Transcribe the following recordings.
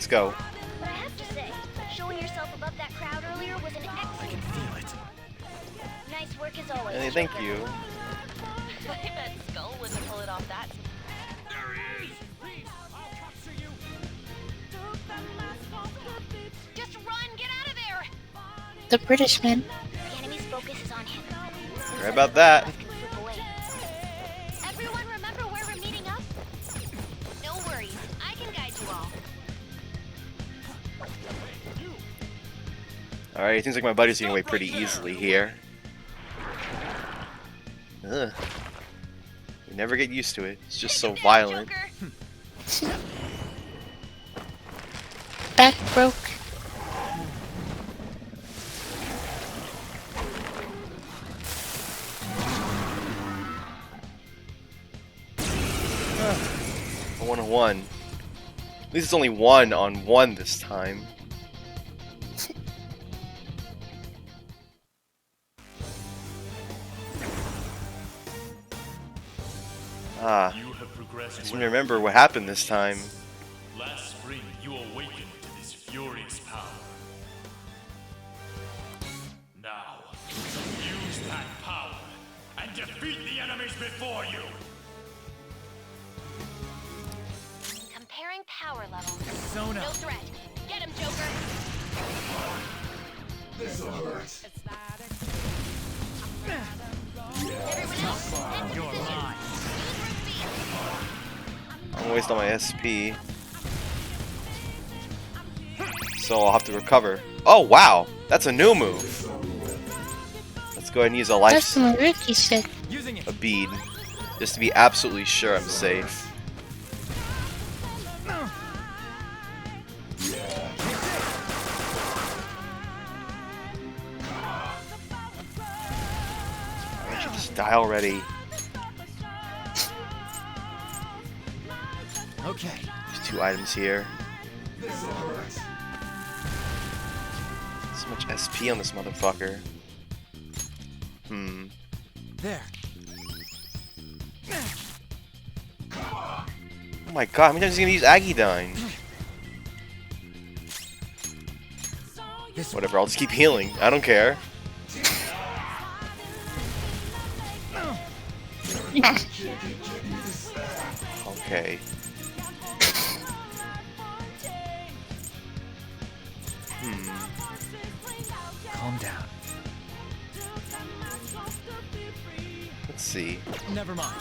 Let's go. But I have to say, showing yourself above that crowd earlier was an excellent. I can feel it. Nice work as always. Hey, thank Joker. you. I bet Skull wouldn't pull it off that. There he is. Please, I'll capture you. Just run, get out of there. The British man. The enemy's focus is on him. Right about that. Can slip away. Everyone remember where we're meeting up? No worries, I can guide you all. Alright, seems like my buddy's getting away pretty easily here. Ugh. You never get used to it. It's just so violent. Joker. Back broke. A 1-1. At least it's only 1-on-1 this time. Ah, You have progressed. I just remember what happened this time. Last spring, you awakened to this furious power. Now, use that power and defeat the enemies before you. Comparing power levels. Sona. No threat. Get him, Joker. This'll hurt. Everyone else, head to You're position. mine. Use root speed. I'm gonna waste all my SP. So I'll have to recover. Oh wow, that's a new move. Let's go ahead and use a That's life, some rookie shit. Using it. a bead, just to be absolutely sure I'm safe. I should just die already. Okay. There's 2 items here. This'll hurt. So much SP on this motherfucker. There. Oh my god, how many times is he gonna use Aggiedyne? This Whatever, I'll just keep healing. I don't care. Okay. Calm down. Let's see. Never mind.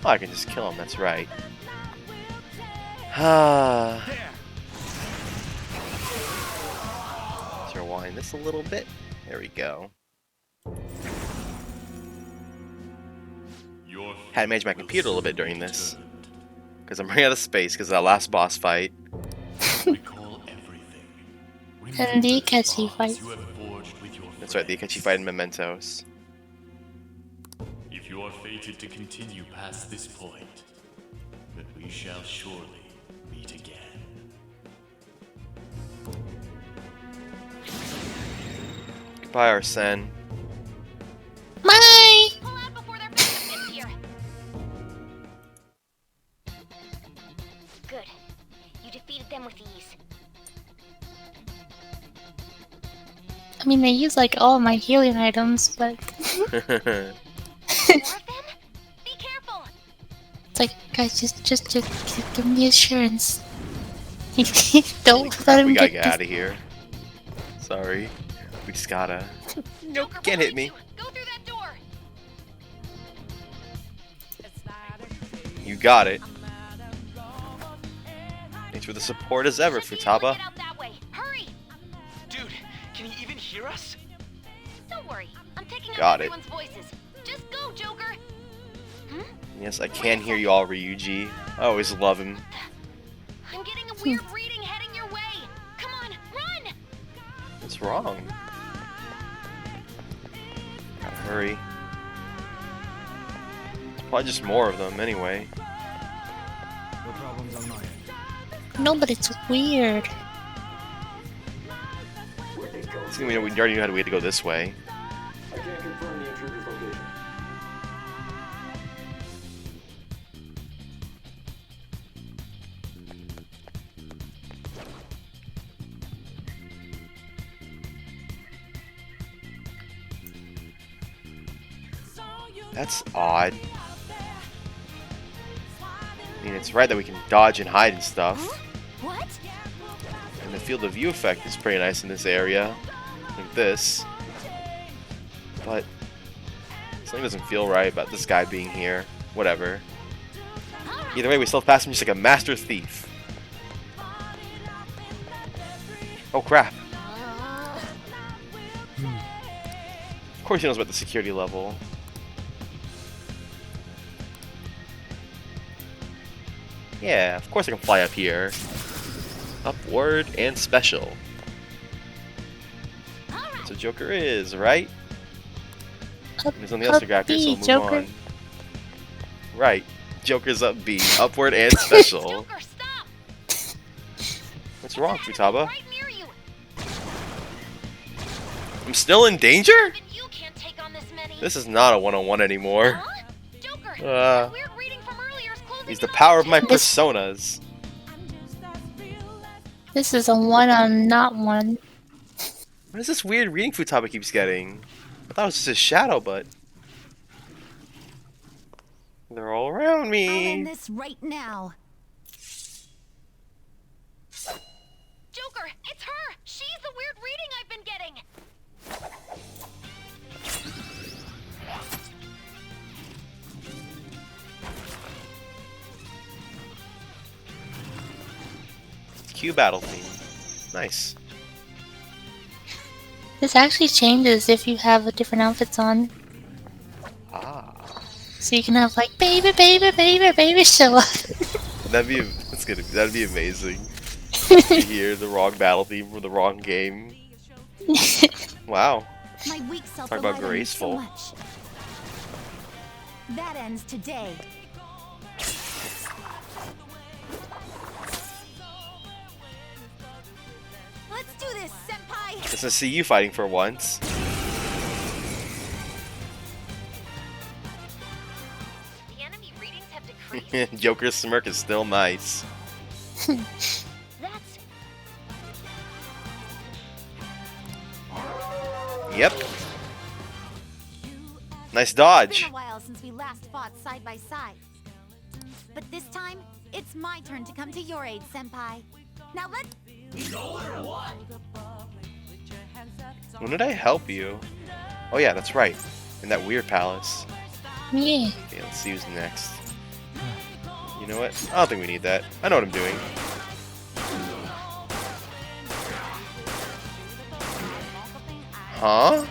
Oh, I can just kill him, that's right. Ah. There. Let's rewind this a little bit. There we go. Your Had to manage my computer a little bit during this. Because I'm running out of space because of that last boss fight. Recall everything. And the Catchy fight. You have forged with your That's right, the A.K.A fight in Mementos. If you are fated to continue past this point, then we shall surely meet again. Goodbye, Arsene. My. Pull out before their backup gets here. Good. You defeated them with ease. I mean, I use like all my healing items, but More of them? Be careful. it's like, guys, just give me assurance. Don't let him We gotta get get out of here. Sorry. We just gotta. Nope, Joker can't hit behind me. you. Go through that door. You got it. Thanks for the support as ever, Should be able to Futaba. Get out that way. Hurry. Dude, can you even hear us? Don't worry. I'm taking out Got it. everyone's voices. Just go, Joker. Yes, I can hear you all, Ryuji. I always love him. I'm getting a weird reading heading your way. Come on, run. What's wrong? Gotta hurry. It's probably just more of them, anyway. No problems on my end. No, but it's weird. It's gonna be, we already knew how we had to go this way. I can't confirm the intruder's location. That's odd. I mean, it's right that we can dodge and hide and stuff. What? And the field of view effect is pretty nice in this area. Like this. But something doesn't feel right about this guy being here. Whatever. Either way, we still pass him just like a master thief. Oh crap. Of course he knows about the security level. Yeah, of course I can fly up here. Upward and special. That's what Joker is, right? There's something else to grab here, so we'll move Joker. on. Right. Joker's up B. Upward and special. Joker, stop! What's wrong, Futaba? Right near you. I'm still in danger? Even you can't take on this many. This is not a one-on-one anymore. Huh? Joker, Uh, that weird reading from earlier is closing He's the in power on of my you. personas. This is a one on not one. What is this weird reading Futaba keeps getting? I thought it was just his shadow, but... They're all around I'll end me. this right now. Joker, it's her! She's the weird reading I've been getting! Q battle theme. Nice. This actually changes if you have different outfits on. Ah. So you can have like baby, baby, baby, baby show up. That'd be amazing. You hear the wrong battle theme for the wrong game. Wow. My weak self Talk about relied on me so graceful. much. That ends today. Let's do this, senpai! It's to see you fighting for once. The enemy readings have decreased. Joker's smirk is still nice. That's Yep. Nice It's dodge. been a while since we last fought side by side. But this time, it's my turn to come to your aid, senpai. Now let's... When did I help you? Oh yeah, that's right. In that weird palace. Yeah. Okay, let's see who's next. You know what? I don't think we need that. I know what I'm doing. Huh?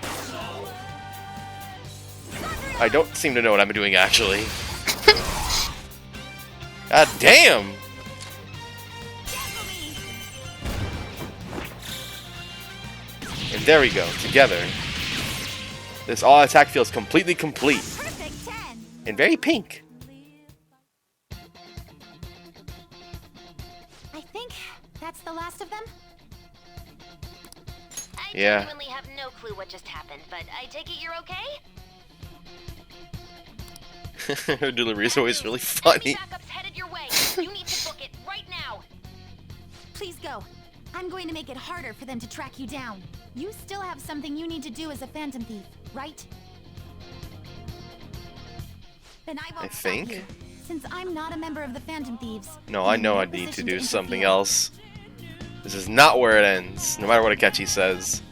I don't seem to know what I'm doing actually. God damn! And there we go, together. This all attack feels completely complete. Perfect 10! And very pink. I think that's the last of them. I Yeah. genuinely have no clue what just happened, but I take it you're okay? Her delivery is always really funny. Backup's headed your way. You need to book it right now. Please go. I'm going to make it harder for them to track you down. You still have something you need to do as a Phantom Thief, right? Then I won't I stop think. you, since I'm not a member of the Phantom Thieves. No, I I'm know in I no need to position do something interfere. else. This is not where it ends, no matter what A.K.A says.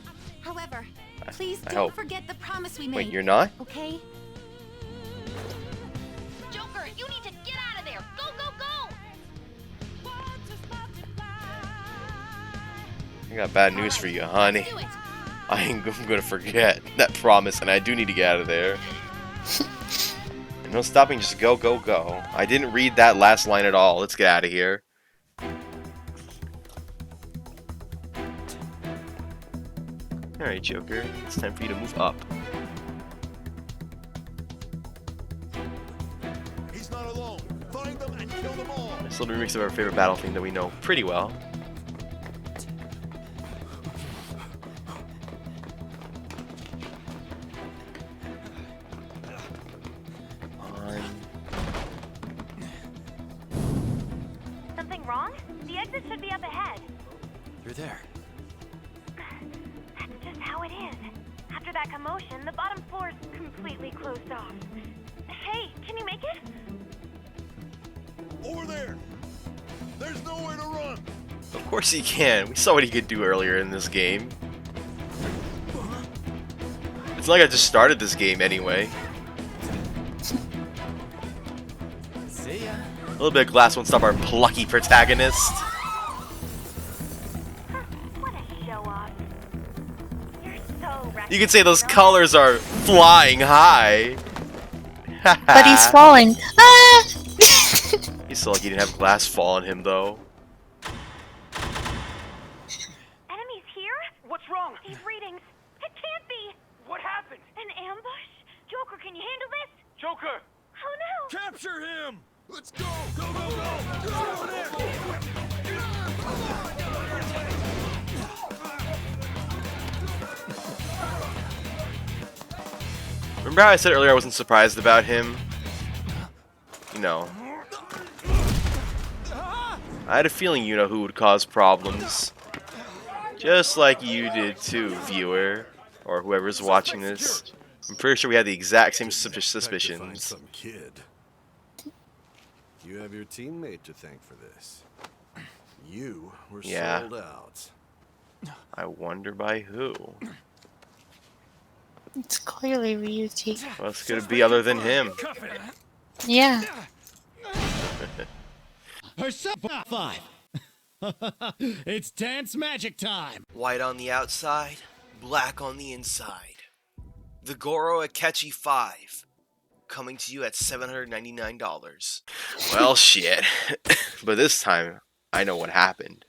However, please I don't hope. forget the promise we made. Wait, you're not? Okay? Joker, you need to get out of there! Go, go, go! I got bad news for you, honey. Do it! I'm gonna forget that promise, and I do need to get out of there. And no stopping, just go, go, go. I didn't read that last line at all. Let's get out of here. Alright, Joker. It's time for you to move up. He's not alone. Find them and kill them all. This little remix of our favorite battle theme that we know pretty well. Something wrong? The exit should be up ahead. You're there. That's just how it is. After that commotion, the bottom floor is completely closed off. Hey, can you make it? Over there! There's nowhere to run! Of course he can. We saw what he could do earlier in this game. It's not like I just started this game anyway. See ya. A little bit of glass won't stop our plucky protagonist. What a show off. You're so You could say those colors are flying high. But he's falling. Ah! He's so lucky he didn't have glass fall on him though. Enemies here? What's wrong? These readings. It can't be. What happened? An ambush? Joker, can you handle this? Joker! Oh no. Capture him! Let's go! Go, go, go! Get over there! Remember how I said earlier I wasn't surprised about him? You know. I had a feeling you know who would cause problems. Just like you did too, viewer. Or whoever's watching this. I'm pretty sure we had the exact same suspicions. Some kid. You have your teammate to thank for this. You were sold out. I wonder by who. It's clearly Ryuji. What else could it be other than him? Yeah. Five. It's dance magic time. White on the outside, black on the inside. The A.K.A 5. Coming to you at $799. Well, shit. But this time, I know what happened.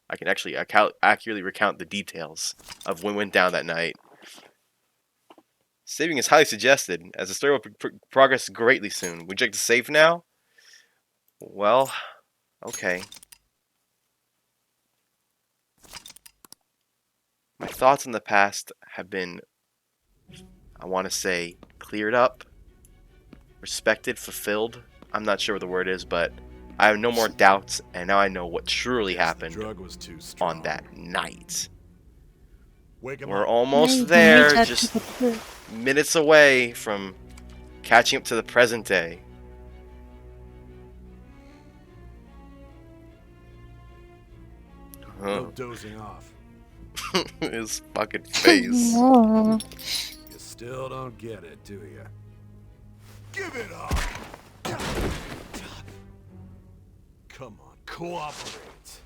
I can actually accurately recount the details of what went down that night. Saving is highly suggested, as the story will progress greatly soon. Would you like to save now? Well, okay. My thoughts in the past have been, I want to say, cleared up, respected, fulfilled. I'm not sure what the word is, but I have no more doubts, and now I know what truly happened Drug was too strong. on that night. Wake him We're up. almost there, just minutes away from catching up to the present day. No dozing off. His fucking face. Oh. You still don't get it, do you? Give it up! Come on, cooperate.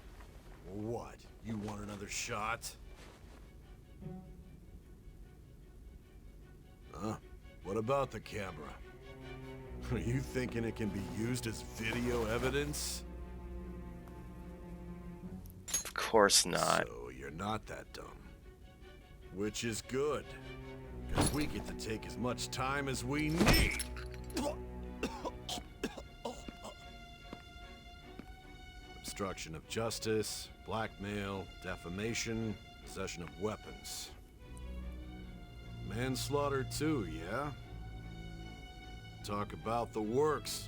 What? You want another shot? Huh? What about the camera? Are you thinking it can be used as video evidence? Of course not. So you're not that dumb. Which is good. Because we get to take as much time as we need. Obstruction of justice, blackmail, defamation, possession of weapons. Manslaughter too, yeah? Talk about the works.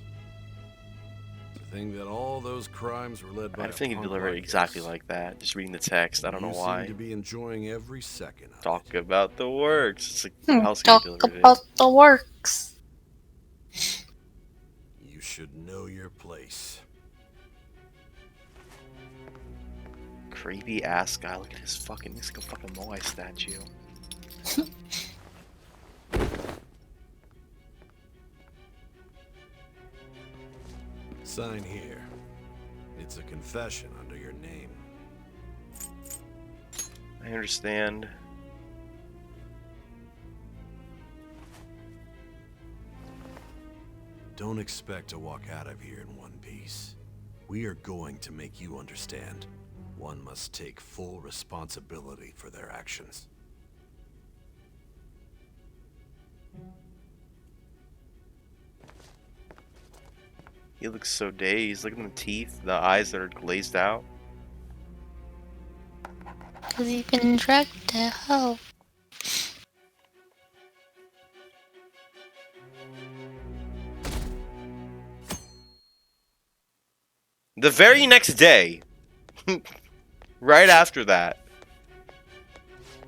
To think that all those crimes were led by I a think he punk delivered it like exactly us. like that. Just reading the text, I don't know You why. seem to be enjoying every second of Talk it. about the works. It's like, how else can Talk you deliver about it? the works. You should know your place. Creepy ass guy. Look at his fucking. He's like a fucking Moai statue. Sign here. It's a confession under your name. I understand. Don't expect to walk out of here in one piece. We are going to make you understand. One must take full responsibility for their actions. He looks so dazed. Look at them teeth, the eyes that are glazed out. Because he's been dragged to hell. The very next day, right after that,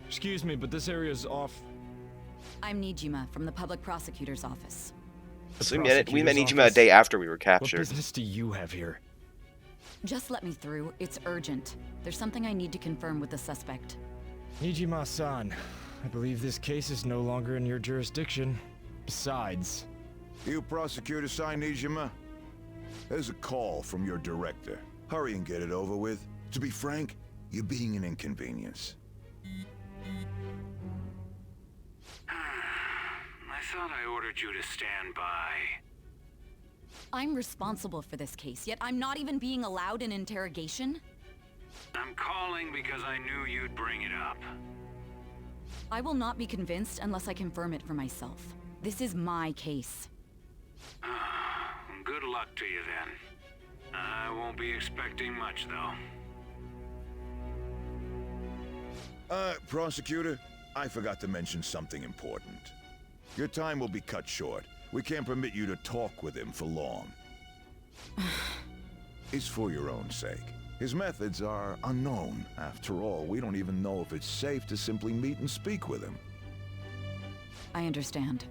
Excuse me, but this area is off. I'm Nijima from the public prosecutor's office. So we met Nijima a day after we were What captured. business do you have here? Just let me through. It's urgent. There's something I need to confirm with the suspect. Nijima-san, I believe this case is no longer in your jurisdiction. Besides... You prosecutor signed Nijima? There's a call from your director. Hurry and get it over with. To be frank, you're being an inconvenience. I thought I ordered you to stand by. I'm responsible for this case, yet I'm not even being allowed an interrogation? I'm calling because I knew you'd bring it up. I will not be convinced unless I confirm it for myself. This is my case. Good luck to you then. I won't be expecting much though. Prosecutor, I forgot to mention something important. Your time will be cut short. We can't permit you to talk with him for long. It's for your own sake. His methods are unknown. After all, we don't even know if it's safe to simply meet and speak with him. I understand.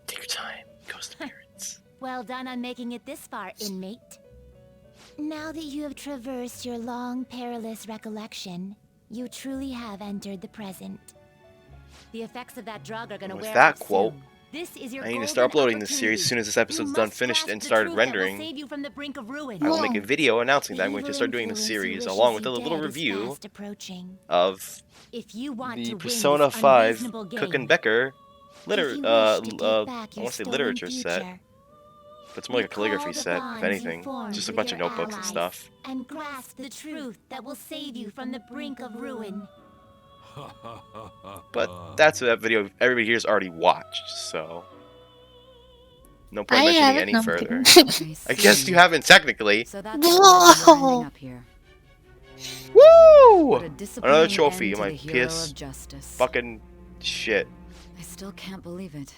Take your time. Ghost appearance. Well done on making it this far, inmate. Now that you have traversed your long, perilous recollection, you truly have entered the present. The effects of that drug are gonna What's wear that off quote? soon. This is your I need to golden start uploading this series as soon as this opportunity. episode's You done, must finished, grasp and the started truth that will rendering. save you from the brink of ruin. I will make a video announcing that I'm going to Evil start doing this influence series who along wishes with a you little dead is review fast approaching. of If you want the to win Persona this 5 unreasonable Cook game, and Becker if you wish to take I back your want to say stolen literature set. future, But it's more like a recall calligraphy the set, if bonds you anything. formed Just a with bunch of your notebooks and allies, stuff. and grasp the truth that will save you from the brink of ruin. But that's that video everybody here's already watched, so no point I mentioning haven't, any no, I'm further. kidding. I guess you haven't technically. So that's what we're ending up here. Woo! What a Another disappointing trophy end of to my the hero PS of justice. fucking shit. I still can't believe it.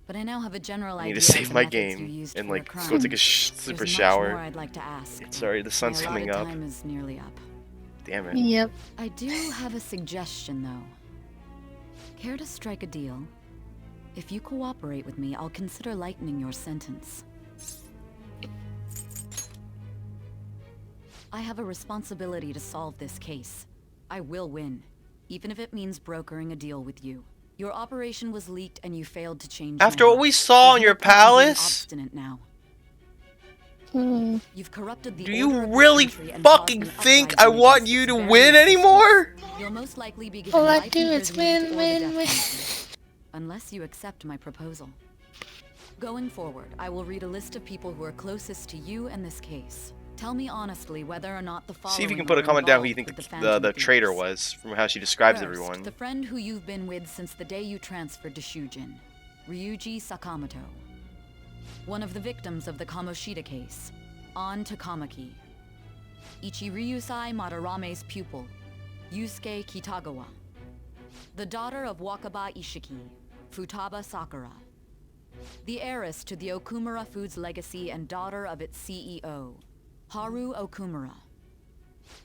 But I now have a general I need idea to save of the my methods you game used and for your like crime. go take a There's super much shower. more I'd like to ask. Sorry, the sun's My coming allotted up. time is nearly up. Damn it. Yep. I do have a suggestion, though. Care to strike a deal? If you cooperate with me, I'll consider lightening your sentence. I have a responsibility to solve this case. I will win, even if it means brokering a deal with you. Your operation was leaked and you failed to change After my what heart. we saw in There's your no point in being palace? obstinate now. Hmm. You've corrupted the Do order you of this really country and fucking caused an think I uprising want against you its to very win existence. anymore? You'll most likely be given All I life do is imprisonment or win, the win, death win. penalty, unless you accept my proposal. Going forward, I will read a list of people who are closest to you in this case. Tell me honestly whether or not the following See if you can put a are comment down who you involved think with the Phantom traitor Thieves. was, from how she describes First, everyone. the friend who you've been with since the day you transferred to Shujin, Ryuji Sakamoto. One of the victims of the Kamoshida case, An Takamaki. Ichiryusai Madarame's pupil, Yusuke Kitagawa. The daughter of Wakaba Ishiki, Futaba Sakura. The heiress to the Okumura Foods legacy and daughter of its CEO, Haru Okumura.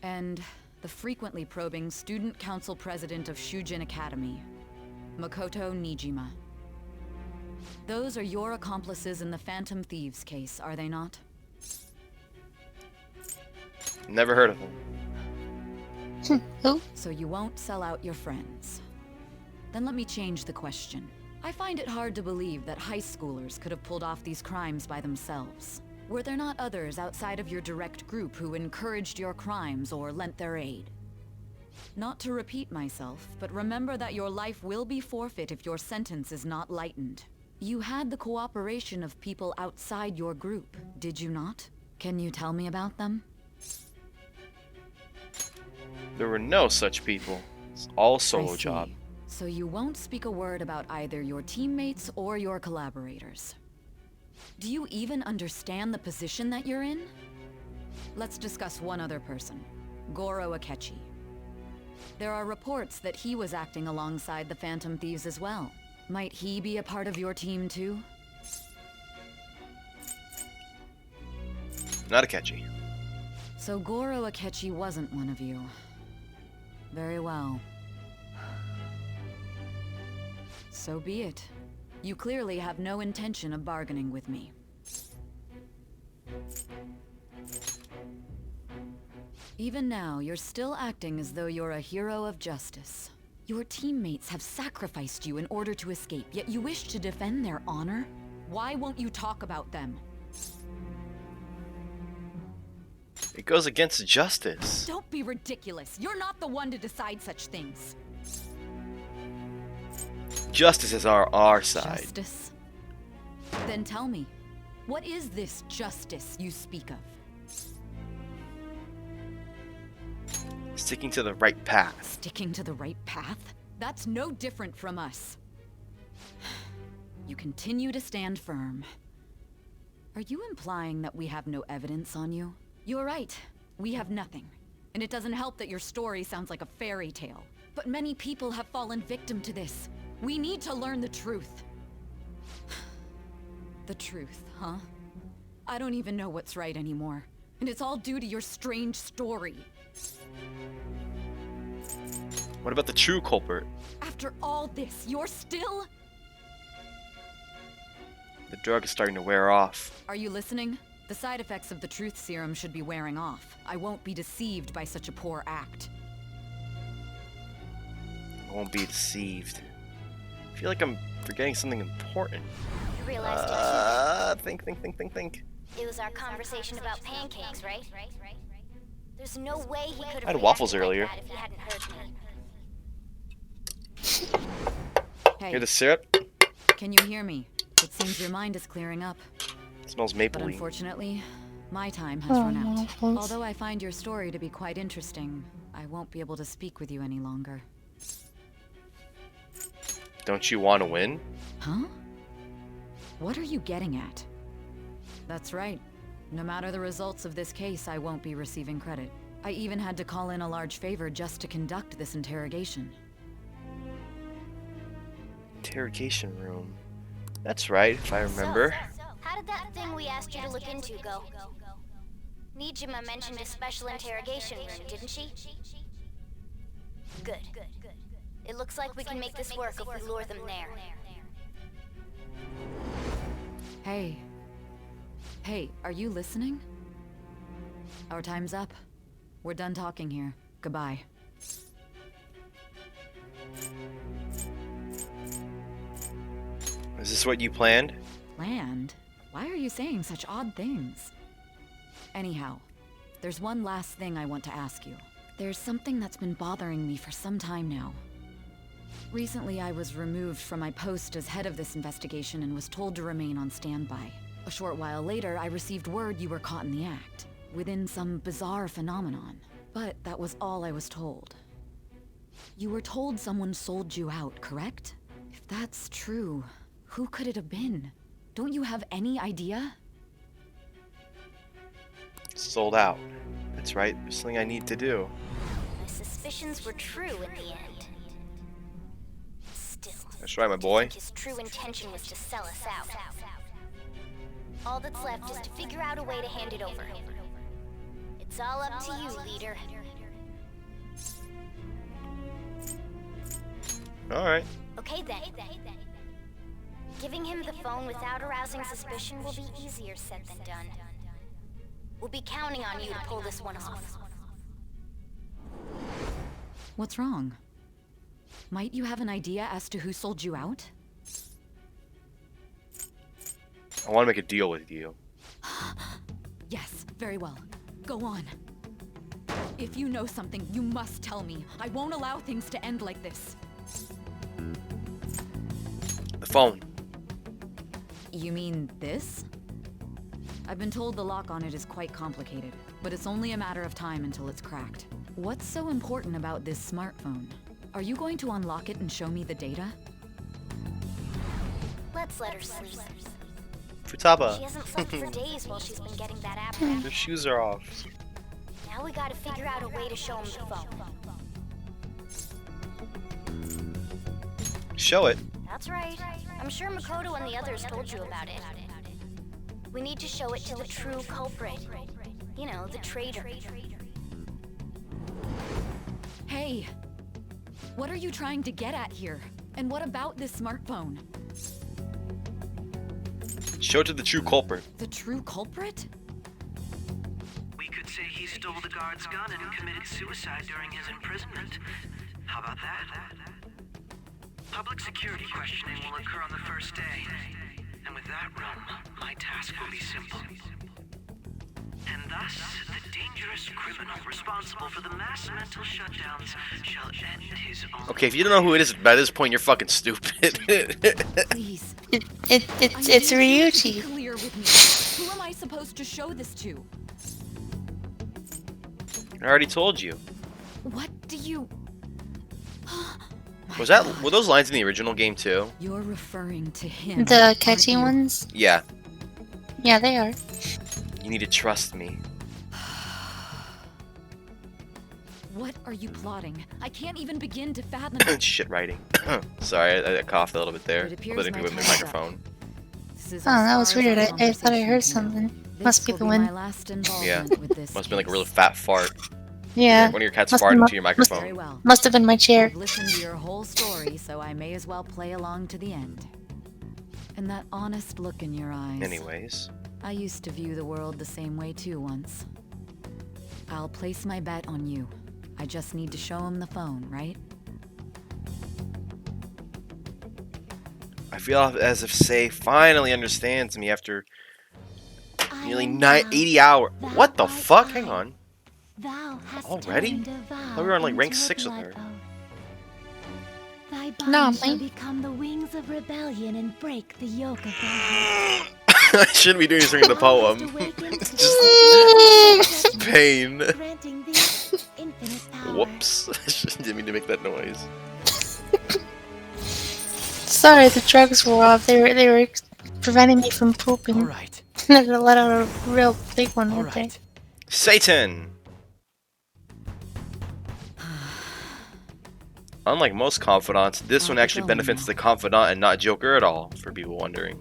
And the frequently probing student council president of Shujin Academy, Makoto Nijima. Those are your accomplices in the Phantom Thieves case, are they not? Never heard of him. Oh. So you won't sell out your friends. Then let me change the question. I find it hard to believe that high schoolers could have pulled off these crimes by themselves. Were there not others outside of your direct group who encouraged your crimes or lent their aid? Not to repeat myself, but remember that your life will be forfeit if your sentence is not lightened. You had the cooperation of people outside your group, did you not? Can you tell me about them? There were no such people. It's all I solo see. job. So you won't speak a word about either your teammates or your collaborators. Do you even understand the position that you're in? Let's discuss one other person, Goro Akechi. There are reports that he was acting alongside the Phantom Thieves as well. Might he be a part of your team too? Not a catchy. So Goro Akechi wasn't one of you. Very well. So be it. You clearly have no intention of bargaining with me. Even now, you're still acting as though you're a hero of justice. Your teammates have sacrificed you in order to escape, yet you wish to defend their honor? Why won't you talk about them? It goes against justice. Don't be ridiculous. You're not the one to decide such things. Justice is our side. Justice? Then tell me, what is this justice you speak of? Sticking to the right path. Sticking to the right path? That's no different from us. You continue to stand firm. Are you implying that we have no evidence on you? You're right. We have nothing. And it doesn't help that your story sounds like a fairy tale. But many people have fallen victim to this. We need to learn the truth. The truth, huh? I don't even know what's right anymore. And it's all due to your strange story. What about the true culprit? After all this, you're still... The drug is starting to wear off. Are you listening? The side effects of the truth serum should be wearing off. I won't be deceived by such a poor act. I won't be deceived. I feel like I'm forgetting something important. You realized think. it was our conversation about pancakes, right? There's no way he could have I had waffles reacted earlier. like that if he hadn't heard me. Hey, Hear the syrup? can you hear me? It seems your mind is clearing up. It smells But mapley. unfortunately, my time has run out. Although I find your story to be quite interesting, I won't be able to speak with you any longer. Don't you want to win? Huh? What are you getting at? That's right. No matter the results of this case, I won't be receiving credit. I even had to call in a large favor just to conduct this interrogation. Interrogation room. That's right, if I remember. So, how did that thing we asked you to look into go? Nijima mentioned a special interrogation room, didn't she? Good. It looks like we can make this work if we lure them there. Hey. Hey, are you listening? Our time's up. We're done talking here. Goodbye. Is this what you planned? Planned? Why are you saying such odd things? Anyhow, there's one last thing I want to ask you. There's something that's been bothering me for some time now. Recently, I was removed from my post as head of this investigation and was told to remain on standby. A short while later, I received word you were caught in the act, within some bizarre phenomenon. But that was all I was told. You were told someone sold you out, correct? If that's true, who could it have been? Don't you have any idea? Sold out. That's right, there's something I need to do. My suspicions were true in the end. Still, That's right, my boy. his true intention was to sell us out. All that's left is to figure out a way to hand it over. It's all up to you, leader. Alright. Okay then. Giving him the phone without arousing suspicion will be easier said than done. We'll be counting on you to pull this one off. What's wrong? Might you have an idea as to who sold you out? I want to make a deal with you. Yes, very well. Go on. If you know something, you must tell me. I won't allow things to end like this. The phone. You mean this? I've been told the lock on it is quite complicated, but it's only a matter of time until it's cracked. What's so important about this smartphone? Are you going to unlock it and show me the data? Let's let her sleep. Futaba. She hasn't slept for days while she's been getting that app back. Your shoes are off. Now we gotta figure out a way to show him the phone. Show it. That's right. I'm sure Makoto and the others told you about it. We need to show it to the true culprit. You know, the traitor. Hey, what are you trying to get at here? And what about this smartphone? Show it to the true culprit. The true culprit? We could say he stole the guard's gun and committed suicide during his imprisonment. How about that? Public security questioning will occur on the first day. And with that realm, my task will be simple. And thus, the dangerous criminal responsible for the mass mental shutdowns shall end his own... Okay, if you don't know who it is by this point, you're fucking stupid. Please. It's Ryuji. Clear with me. Who am I supposed to show this to? I already told you. What do you... Were those lines in the original game too? You're referring to him. The catching ones? Yeah. Yeah, they are. You need to trust me. What are you plotting? I can't even begin to fathom. Shit writing. Sorry, I coughed a little bit there. It appears Letting my me with my time's up. microphone. This is Oh, as that was far as weird. our I thought I heard conversation something. goes. Must be This the will my wind. last Yeah. involvement with this Must have been like a case. really fat fart. Yeah. One of your cats Must farted be into your Very microphone. well. Must have been my chair. I've listened to your whole story, so I may as well play along to the end. And that honest look in your eyes. Anyways. I used to view the world the same way too once. I'll place my bet on you. I just need to show him the phone, right? I feel as if Say finally understands me after nearly 80 hours. What the fuck? Hang on. Already? I thought we were on like rank 6 with her. Thy No, bond shall mine. become the wings of rebellion and break the yoke of thy heart. I shouldn't be doing this during the poem. Just pain. Granting thee infinite power. Whoops. I didn't mean to make that noise. Sorry, the drugs were off. They were preventing me from pooping. All right. And I let out a real big one right there. Satan! Unlike most confidants, this one actually benefits the confidant and not Joker at all, for people wondering.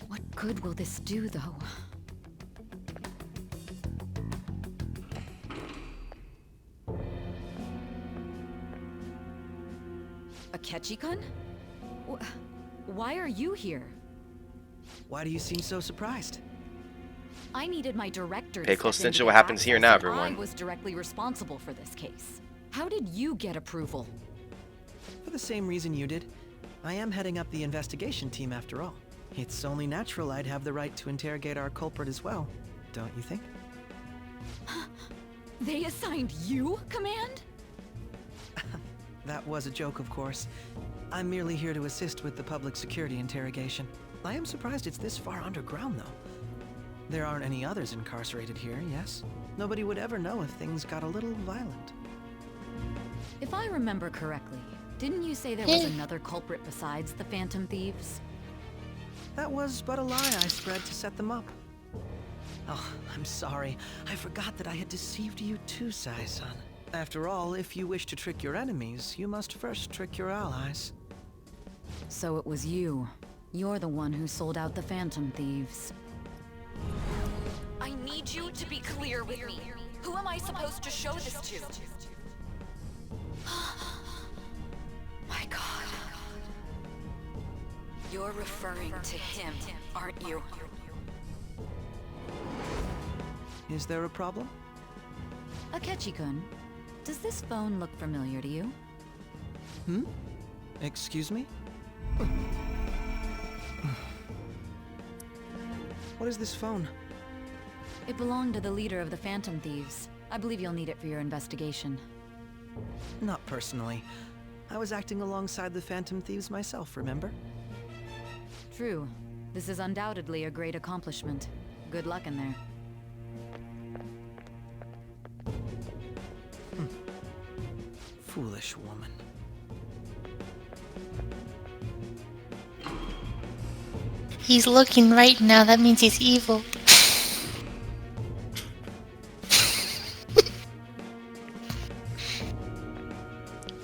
What good will this do, though? Akechi-kun? Why are you here? Why do you seem so surprised? I needed my director Pay to close step into attention to what the happens here now, process, and everyone. I was directly responsible for this case. How did you get approval? For the same reason you did. I am heading up the investigation team after all. It's only natural I'd have the right to interrogate our culprit as well, don't you think? They assigned you command? That was a joke, of course. I'm merely here to assist with the public security interrogation. I am surprised it's this far underground, though. There aren't any others incarcerated here, yes? Nobody would ever know if things got a little violent. If I remember correctly, didn't you say there was another culprit besides the Phantom Thieves? That was but a lie I spread to set them up. Oh, I'm sorry. I forgot that I had deceived you too, Sai-san. After all, if you wish to trick your enemies, you must first trick your allies. So it was you. You're the one who sold out the Phantom Thieves. I need you to be clear with me. Who am I supposed to show this to? My God. You're referring to him, aren't you? Is there a problem? Akechi-kun, does this phone look familiar to you? Hmm? Excuse me? What is this phone? It belonged to the leader of the Phantom Thieves. I believe you'll need it for your investigation. Not personally. I was acting alongside the Phantom Thieves myself, remember? True. This is undoubtedly a great accomplishment. Good luck in there. Foolish woman. He's looking right now. That means he's evil.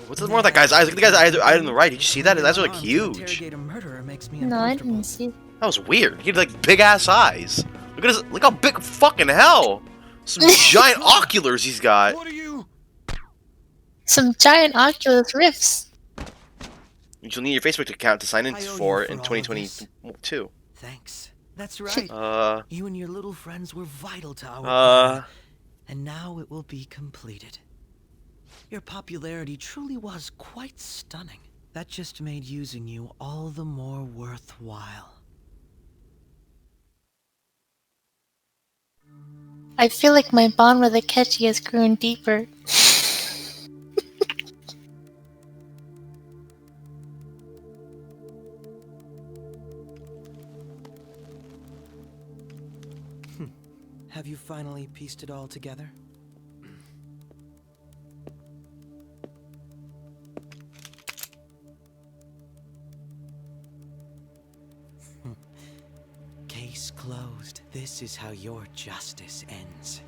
What's the more with that guy's eyes? Look at the guy's eyes on the right. Did you see that? His eyes are like huge. Interrogate a murderer makes me No, I didn't see. That was weird. He had like big ass eyes. Look at his. Look how big. Fucking hell. Some giant oculars he's got. What are you? Some giant Oculus Rifts. You'll need your Facebook account to sign in I owe you for for in all of this. 2022. Thanks. That's right. You and your little friends were vital to our plan, and now it will be completed. Your popularity truly was quite stunning. That just made using you all the more worthwhile. I feel like my bond with A.K.A has grown deeper. Have you finally pieced it all together? Case closed. This is how your justice ends.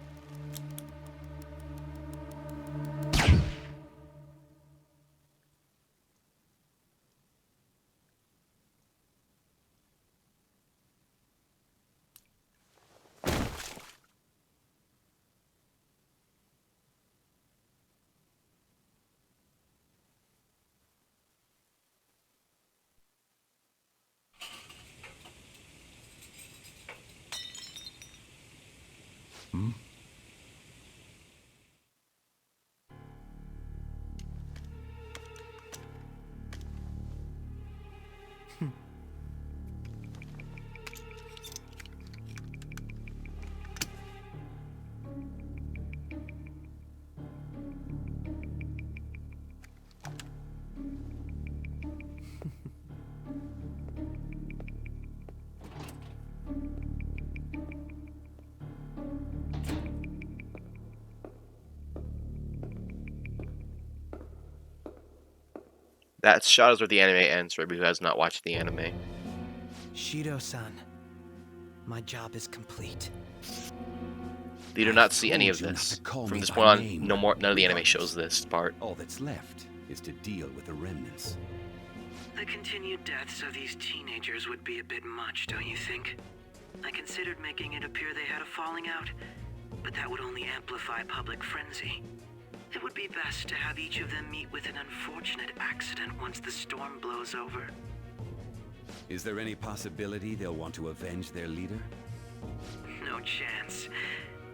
That shot is where the anime ends for everybody who has not watched the anime. Shido-san, my job is complete. You do not see any of this. From this point on, none of the anime shows this part. All that's left is to deal with the remnants. The continued deaths of these teenagers would be a bit much, don't you think? I considered making it appear they had a falling out, but that would only amplify public frenzy. It would be best to have each of them meet with an unfortunate accident once the storm blows over. Is there any possibility they'll want to avenge their leader? No chance.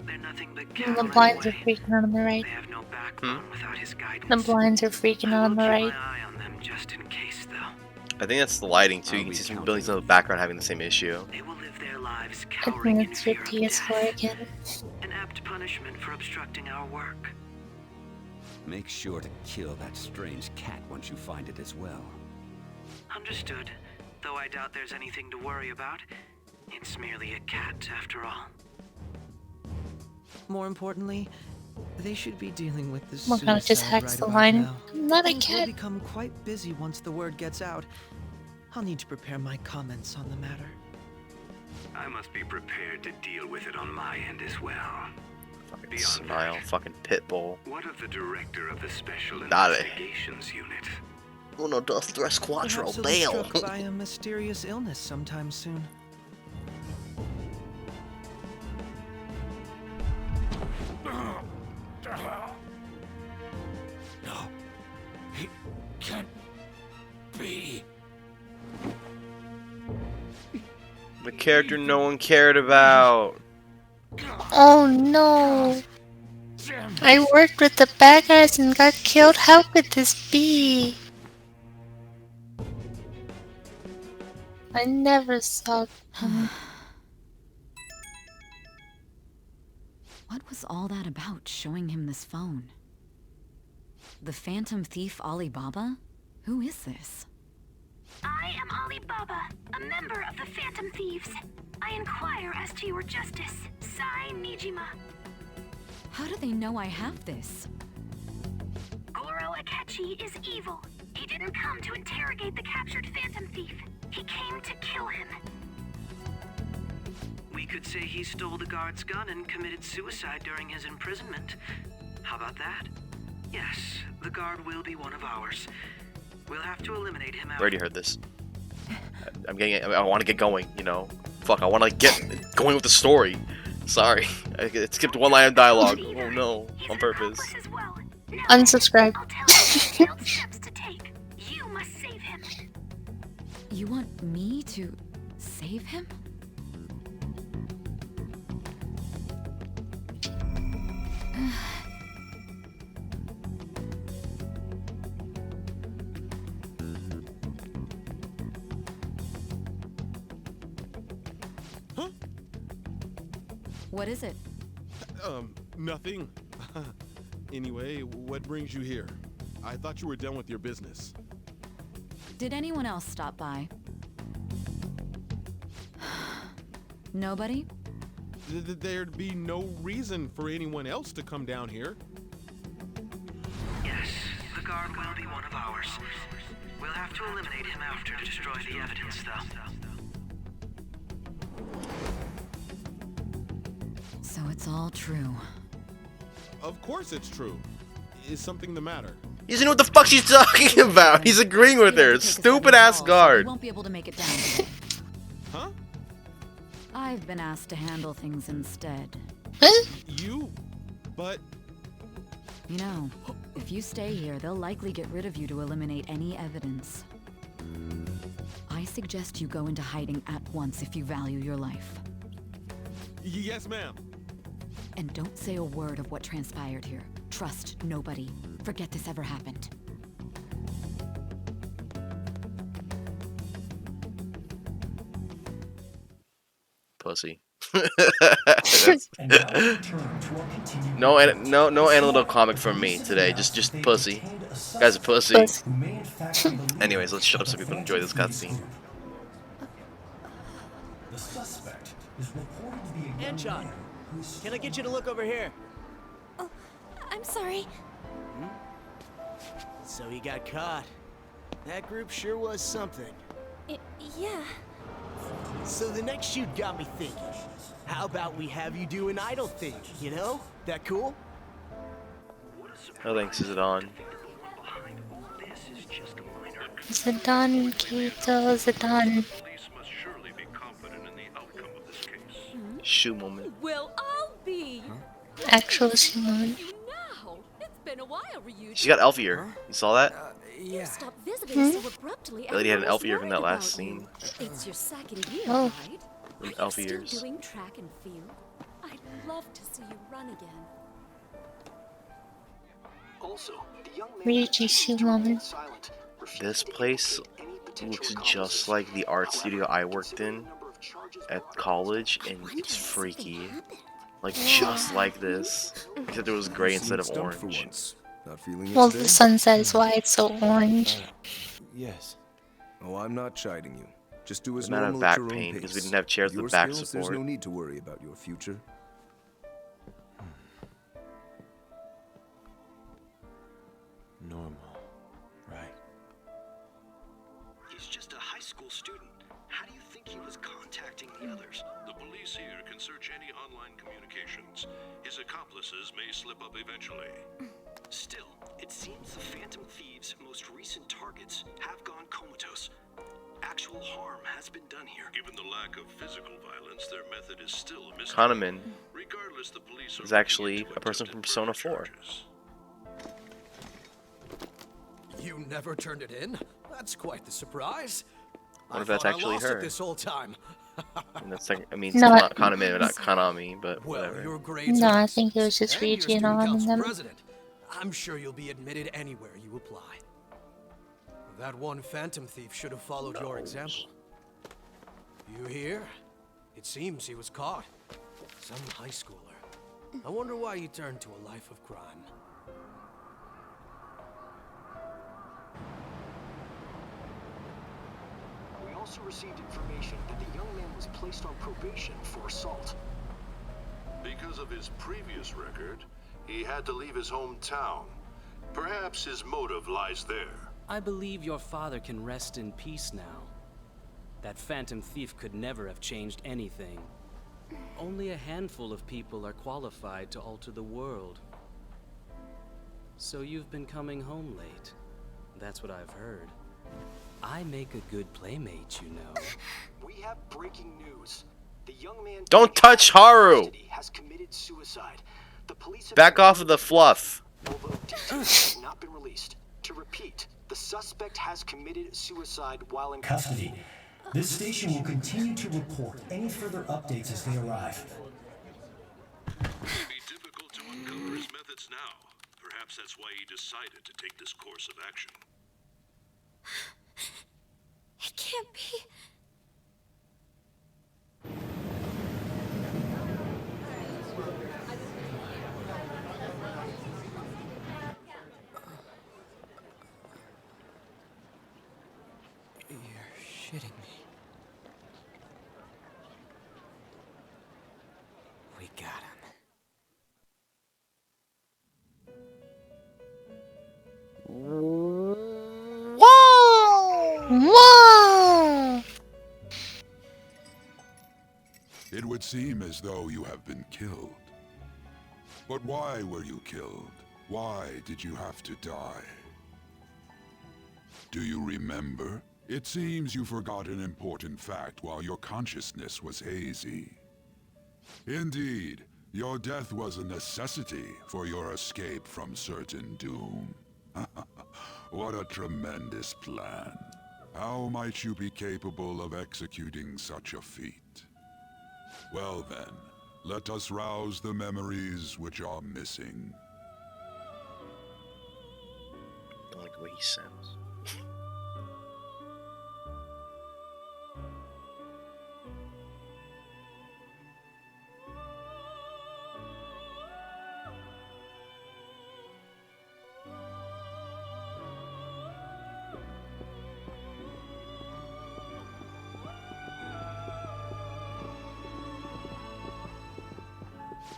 They're nothing but The blinds are freaking out on the right. They have no backbone without his guidance. The blinds are freaking out on the right. Eye on them just in case, though. I think that's the lighting too. You can see some buildings in the background having the same issue. They will live their lives I cowering think in it's your fear of PS4 death. again. An apt punishment for obstructing our work. Make sure to kill that strange cat once you find it as well. Understood. Though I doubt there's anything to worry about. It's merely a cat, after all. More importantly, they should be dealing with this What kind of just suicide hacks right the about line? now. I'm not a Things will cat. become quite busy once the word gets out. I'll need to prepare my comments on the matter. I must be prepared to deal with it on my end as well. Fucking smile, fucking pitbull. What of the director of the Special Dale. Investigations Unit? Uno, dos, tres, cuatro, Perhaps he'll be bail. struck by a mysterious illness sometime soon. No, it can't be. The character no one cared about. Oh no! I worked with the bad guys and got killed. How could this be? I never saw him. What was all that about, showing him this phone? The Phantom Thief Alibaba? Who is this? I am Alibaba, a member of the Phantom Thieves. I inquire as to your justice. Sai Nijima. How do they know I have this? Goro Akechi is evil. He didn't come to interrogate the captured Phantom Thief. He came to kill him. We could say he stole the guard's gun and committed suicide during his imprisonment. How about that? Yes, the guard will be one of ours. We'll have to eliminate him out. I already heard this. I want to get going, you know. Fuck, I want to get going with the story. Sorry, I skipped one line of dialogue. Oh no, on purpose. As well. Unsubscribe. steps to take. You must save him. You want me to save him? Huh? What is it? Nothing. Anyway, what brings you here? I thought you were done with your business. Did anyone else stop by? Nobody? There'd be no reason for anyone else to come down here. Yes, the guard will be one of ours. We'll have to eliminate him after to destroy the evidence, though. So it's all true. Of course it's true. Is something the matter? He doesn't know what the fuck she's talking about. He's agreeing with her. Stupid ass guard. You won't be able to make it down today. Huh? I've been asked to handle things instead. You? But... You know, if you stay here, they'll likely get rid of you to eliminate any evidence. I suggest you go into hiding at once if you value your life. Yes, ma'am. And don't say a word of what transpired here. Trust nobody. Forget this ever happened. Pussy. No analytical comic from me today. Just pussy. Guy's a pussy. Anyways, let's shut up so people enjoy this cutscene. The suspect is reported to be a Anchon, can I get you to look over here? Oh, I'm sorry. So he got caught. That group sure was something. Yeah. So the next shoot got me thinking. How about we have you do an idle thing, you know? That cool? No thanks, is it on? Is it done, Kato? Is it done? Shoe moment. Well, I'll be. Actual Simone. Now, it's been a while, Ryuji. She got elf ear. You saw that? You stopped visiting so abruptly. The lady had an elf ear everyone's from that worried last about you. scene. It's your second year, Oh. right? From Are elf you ears. still doing track and field? I'd love to see you run again. Also, the young man Ryuji Simone. This place looks just like the art studio I worked in at college, and it's freaky. Like, just like this. Except it was gray instead of orange. Not feeling it Well, today? the sunset is why it's so orange. Yes. Oh, I'm not chiding you. Just do as It's not a normal back at your own pain because we pace. didn't have chairs Your with back skills, support. There's no need to worry about your future. Normal, right? He's just a high school student. How do you think he was contacting the others? The police here can search any online communications. His accomplices may slip up eventually. Still, it seems the Phantom Thieves' most recent targets have gone comatose. Actual harm has been done here. Given the lack of physical violence, their method is still a mystery. Kahneman Regardless, the police is actually a person from Persona 4. You never turned it in? That's quite the surprise. What if that's actually her? This whole time. And that's like, I mean, No, it's not Kahneman, not Kanami, but whatever. Your grades No, are I think it was just and you're Ryuji and student on council them. president. I'm sure you'll be admitted anywhere you apply. That one phantom thief should have followed your example. You hear? It seems he was caught. Some high schooler. I wonder why he turned to a life of crime. We also received information that the young man was placed on probation for assault. Because of his previous record, he had to leave his hometown. Perhaps his motive lies there. I believe your father can rest in peace now. That phantom thief could never have changed anything. Only a handful of people are qualified to alter the world. So you've been coming home late. That's what I've heard. I make a good playmate, you know. We have breaking news. The young man Don't touch Haru! has committed suicide. The police have Back off of the fluff. although details have not been released. To repeat, the suspect has committed suicide while in Custody. This station will continue to report any further updates as they arrive. It'd be difficult to uncover his methods now. Perhaps that's why he decided to take this course of action. It can't be. You're shitting me. We got him. Whoa! Whoa! It would seem as though you have been killed. But why were you killed? Why did you have to die? Do you remember? It seems you forgot an important fact while your consciousness was hazy. Indeed, your death was a necessity for your escape from certain doom. What a tremendous plan. How might you be capable of executing such a feat? Well then, let us rouse the memories which are missing. I don't like the way he sounds.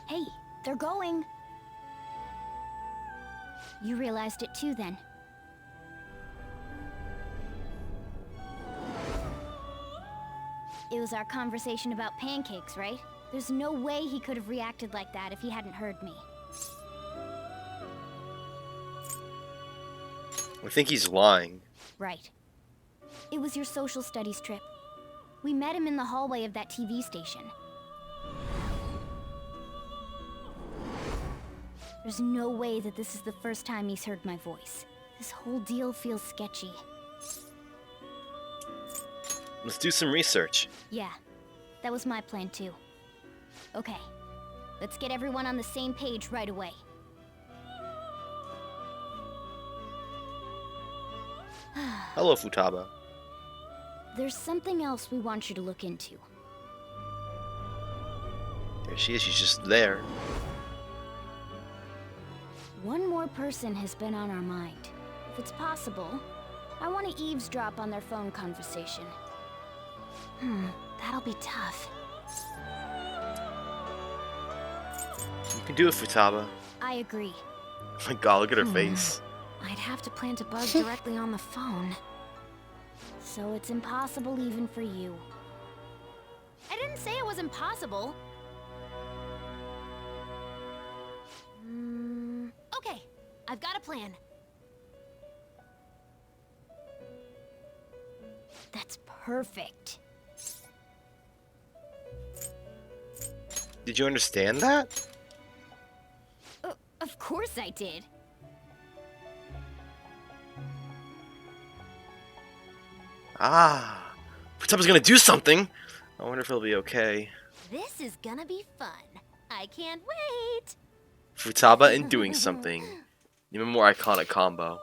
Hey, they're going. You realized it too, then. It was our conversation about pancakes, right? There's no way he could have reacted like that if he hadn't heard me. I think he's lying. Right. It was your social studies trip. We met him in the hallway of that TV station. There's no way that this is the first time he's heard my voice. This whole deal feels sketchy. Let's do some research. Yeah, that was my plan too. Okay, let's get everyone on the same page right away. Hello, Futaba. There's something else we want you to look into. There she is, she's just there. One more person has been on our mind. If it's possible, I want to eavesdrop on their phone conversation. That'll be tough. You can do it, Futaba. I agree. Oh my god, look at her face. I'd have to plant a bug directly on the phone. So it's impossible even for you. I didn't say it was impossible. Okay, I've got a plan. That's perfect. Did you understand that? Of course I did. Ah, Futaba's gonna do something. I wonder if he'll be okay. This is gonna be fun. I can't wait. Futaba and doing something. Even more iconic combo.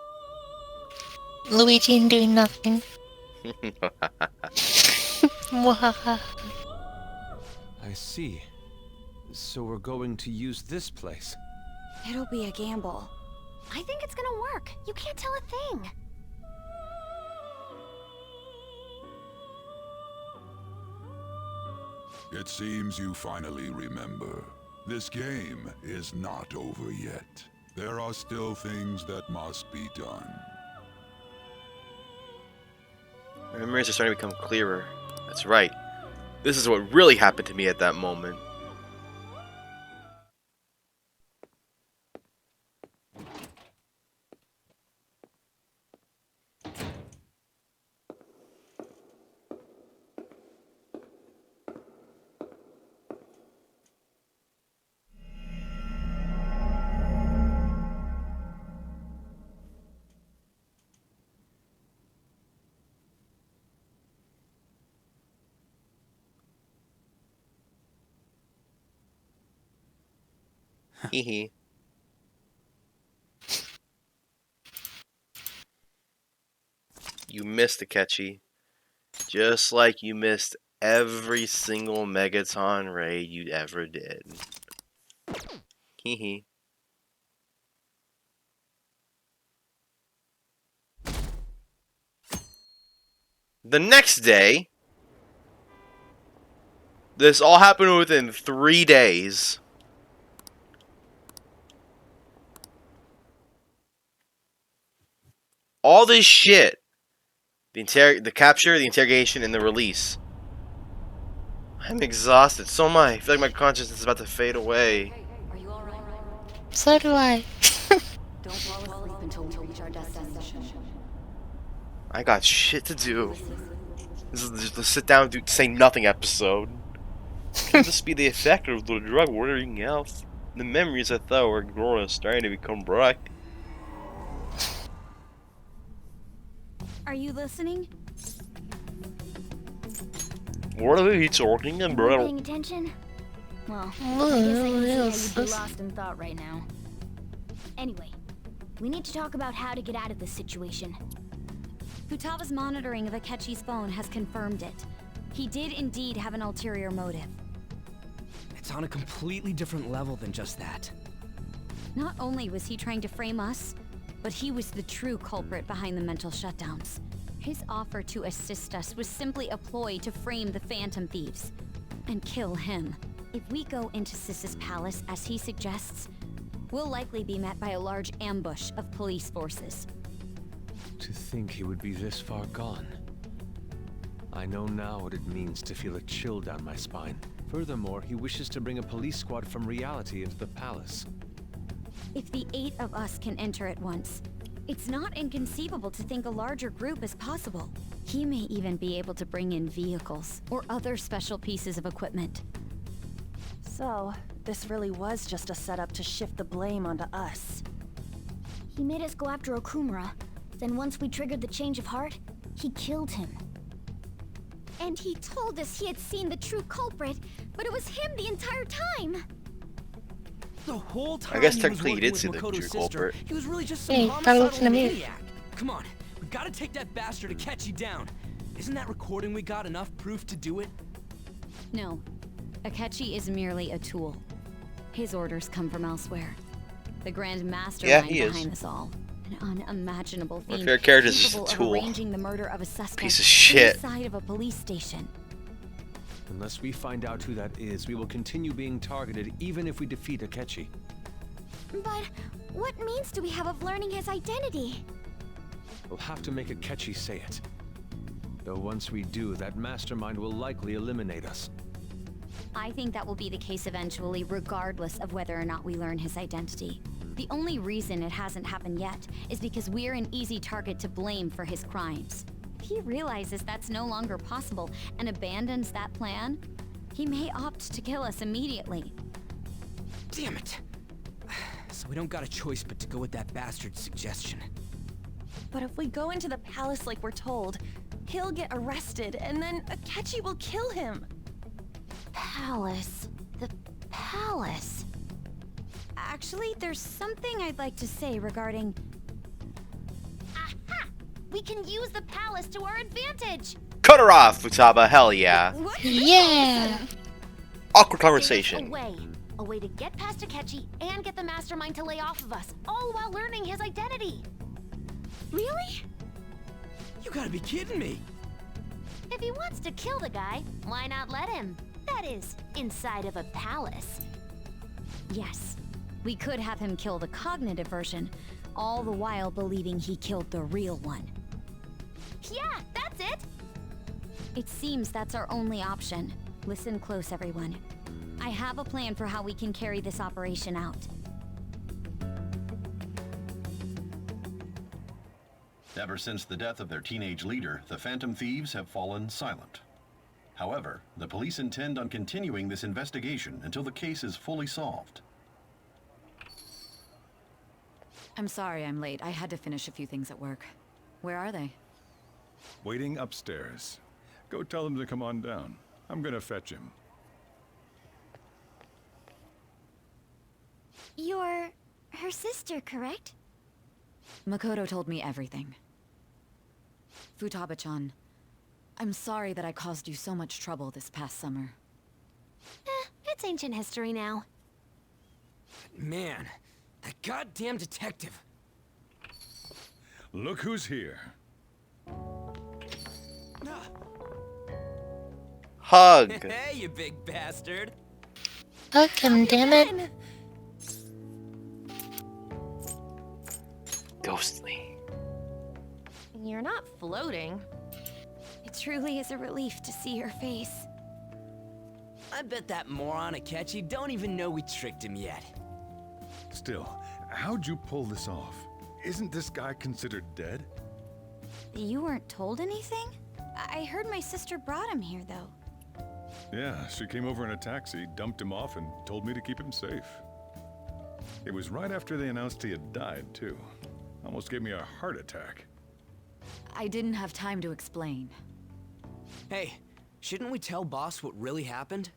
Luigi and doing nothing. I see. So we're going to use this place. It'll be a gamble. I think it's gonna work. You can't tell a thing. It seems you finally remember. This game is not over yet. There are still things that must be done. My memories are starting to become clearer. That's right. This is what really happened to me at that moment. Hee. You missed Akechi. Just like you missed every single Megaton raid you ever did. Hee. The next day, this all happened within 3 days. All this shit. The capture, the interrogation, and the release. I'm exhausted. So am I. I feel like my consciousness is about to fade away. So do I. Don't fall asleep until we reach our destination. I got shit to do. This is just a sit down, say nothing episode. Could this be the effect of the drug wearing out? The memories I thought were growing are starting to become bright. Are you listening? What are they talking Anyone about? paying attention? Well, I guess I can see how you'd be lost in thought right now. Anyway, we need to talk about how to get out of this situation. Futaba's monitoring of Akechi's phone has confirmed it. He did indeed have an ulterior motive. It's on a completely different level than just that. Not only was he trying to frame us, but he was the true culprit behind the mental shutdowns. His offer to assist us was simply a ploy to frame the Phantom Thieves and kill him. If we go into Sis's palace as he suggests, we'll likely be met by a large ambush of police forces. To think he would be this far gone. I know now what it means to feel a chill down my spine. Furthermore, he wishes to bring a police squad from reality into the palace. If the 8 of us can enter at once, it's not inconceivable to think a larger group is possible. He may even be able to bring in vehicles or other special pieces of equipment. So, this really was just a setup to shift the blame onto us. He made us go after Okumura. Then once we triggered the change of heart, he killed him. And he told us he had seen the true culprit, but it was him the entire time! The whole time I guess he was technically he working did with see the Makoto's true sister, culprit. he was really just some Hey, that looks homicidal like me. maniac. Come on, we gotta take that bastard Akechi down. Isn't that recording we got enough proof to do it? No. Akechi is merely a tool. His orders come from elsewhere. The grand mastermind behind this all. An unimaginable My fiend favorite character is just a capable of tool. arranging the murder of a suspect Piece of shit. inside of a police station. Unless we find out who that is, we will continue being targeted even if we defeat Akechi. But what means do we have of learning his identity? We'll have to make Akechi say it. Though once we do, that mastermind will likely eliminate us. I think that will be the case eventually, regardless of whether or not we learn his identity. The only reason it hasn't happened yet is because we're an easy target to blame for his crimes. If he realizes that's no longer possible and abandons that plan, he may opt to kill us immediately. Damn it. So we don't got a choice but to go with that bastard's suggestion. But if we go into the palace like we're told, he'll get arrested and then Akechi will kill him. Palace. The palace. Actually, there's something I'd like to say regarding... Aha! We can use the palace to our advantage! Cut her off, Futaba. Hell yeah. Yeah. Awkward conversation. A way to get past Akechi and get the mastermind to lay off of us, all while learning his identity. Really? You gotta be kidding me. If he wants to kill the guy, why not let him? That is, inside of a palace. Yes. We could have him kill the cognitive version, all the while believing he killed the real one. Yeah, that's it! It seems that's our only option. Listen close, everyone. I have a plan for how we can carry this operation out. Ever since the death of their teenage leader, the Phantom Thieves have fallen silent. However, the police intend on continuing this investigation until the case is fully solved. I'm sorry I'm late. I had to finish a few things at work. Where are they? Waiting upstairs. Go tell him to come on down. I'm gonna fetch him. You're her sister, correct? Makoto told me everything. Futaba-chan, I'm sorry that I caused you so much trouble this past summer. It's ancient history now. Man, that goddamn detective. Look who's here. Hug. Hey, you big bastard. Hug him, damn it. Ghostly. You're not floating. It truly is a relief to see your face. I bet that moron Akechi don't even know we tricked him yet. Still, how'd you pull this off? Isn't this guy considered dead? You weren't told anything? I heard my sister brought him here, though. Yeah, she came over in a taxi, dumped him off, and told me to keep him safe. It was right after they announced he had died, too. Almost gave me a heart attack. I didn't have time to explain. Hey, shouldn't we tell boss what really happened?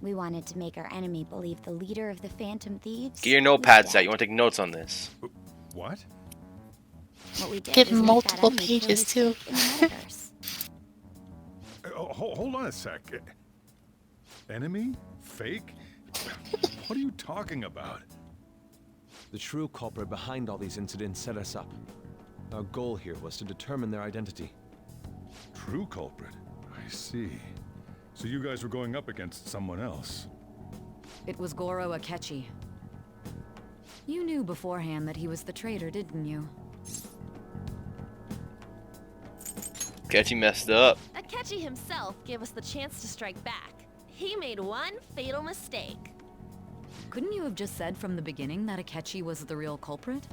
We wanted to make our enemy believe the leader of the Phantom Thieves. Get your notepads out. You want to take notes on this? What? What we did Get was make that multiple enemy kill pages, his too. fate in the metaverse. Hold on a sec. Enemy? Fake? What are you talking about? The true culprit behind all these incidents set us up. Our goal here was to determine their identity. True culprit? I see. So you guys were going up against someone else? It was Goro Akechi. You knew beforehand that he was the traitor, didn't you? Akechi messed up. Akechi himself gave us the chance to strike back. He made one fatal mistake. Couldn't you have just said from the beginning that Akechi was the real culprit?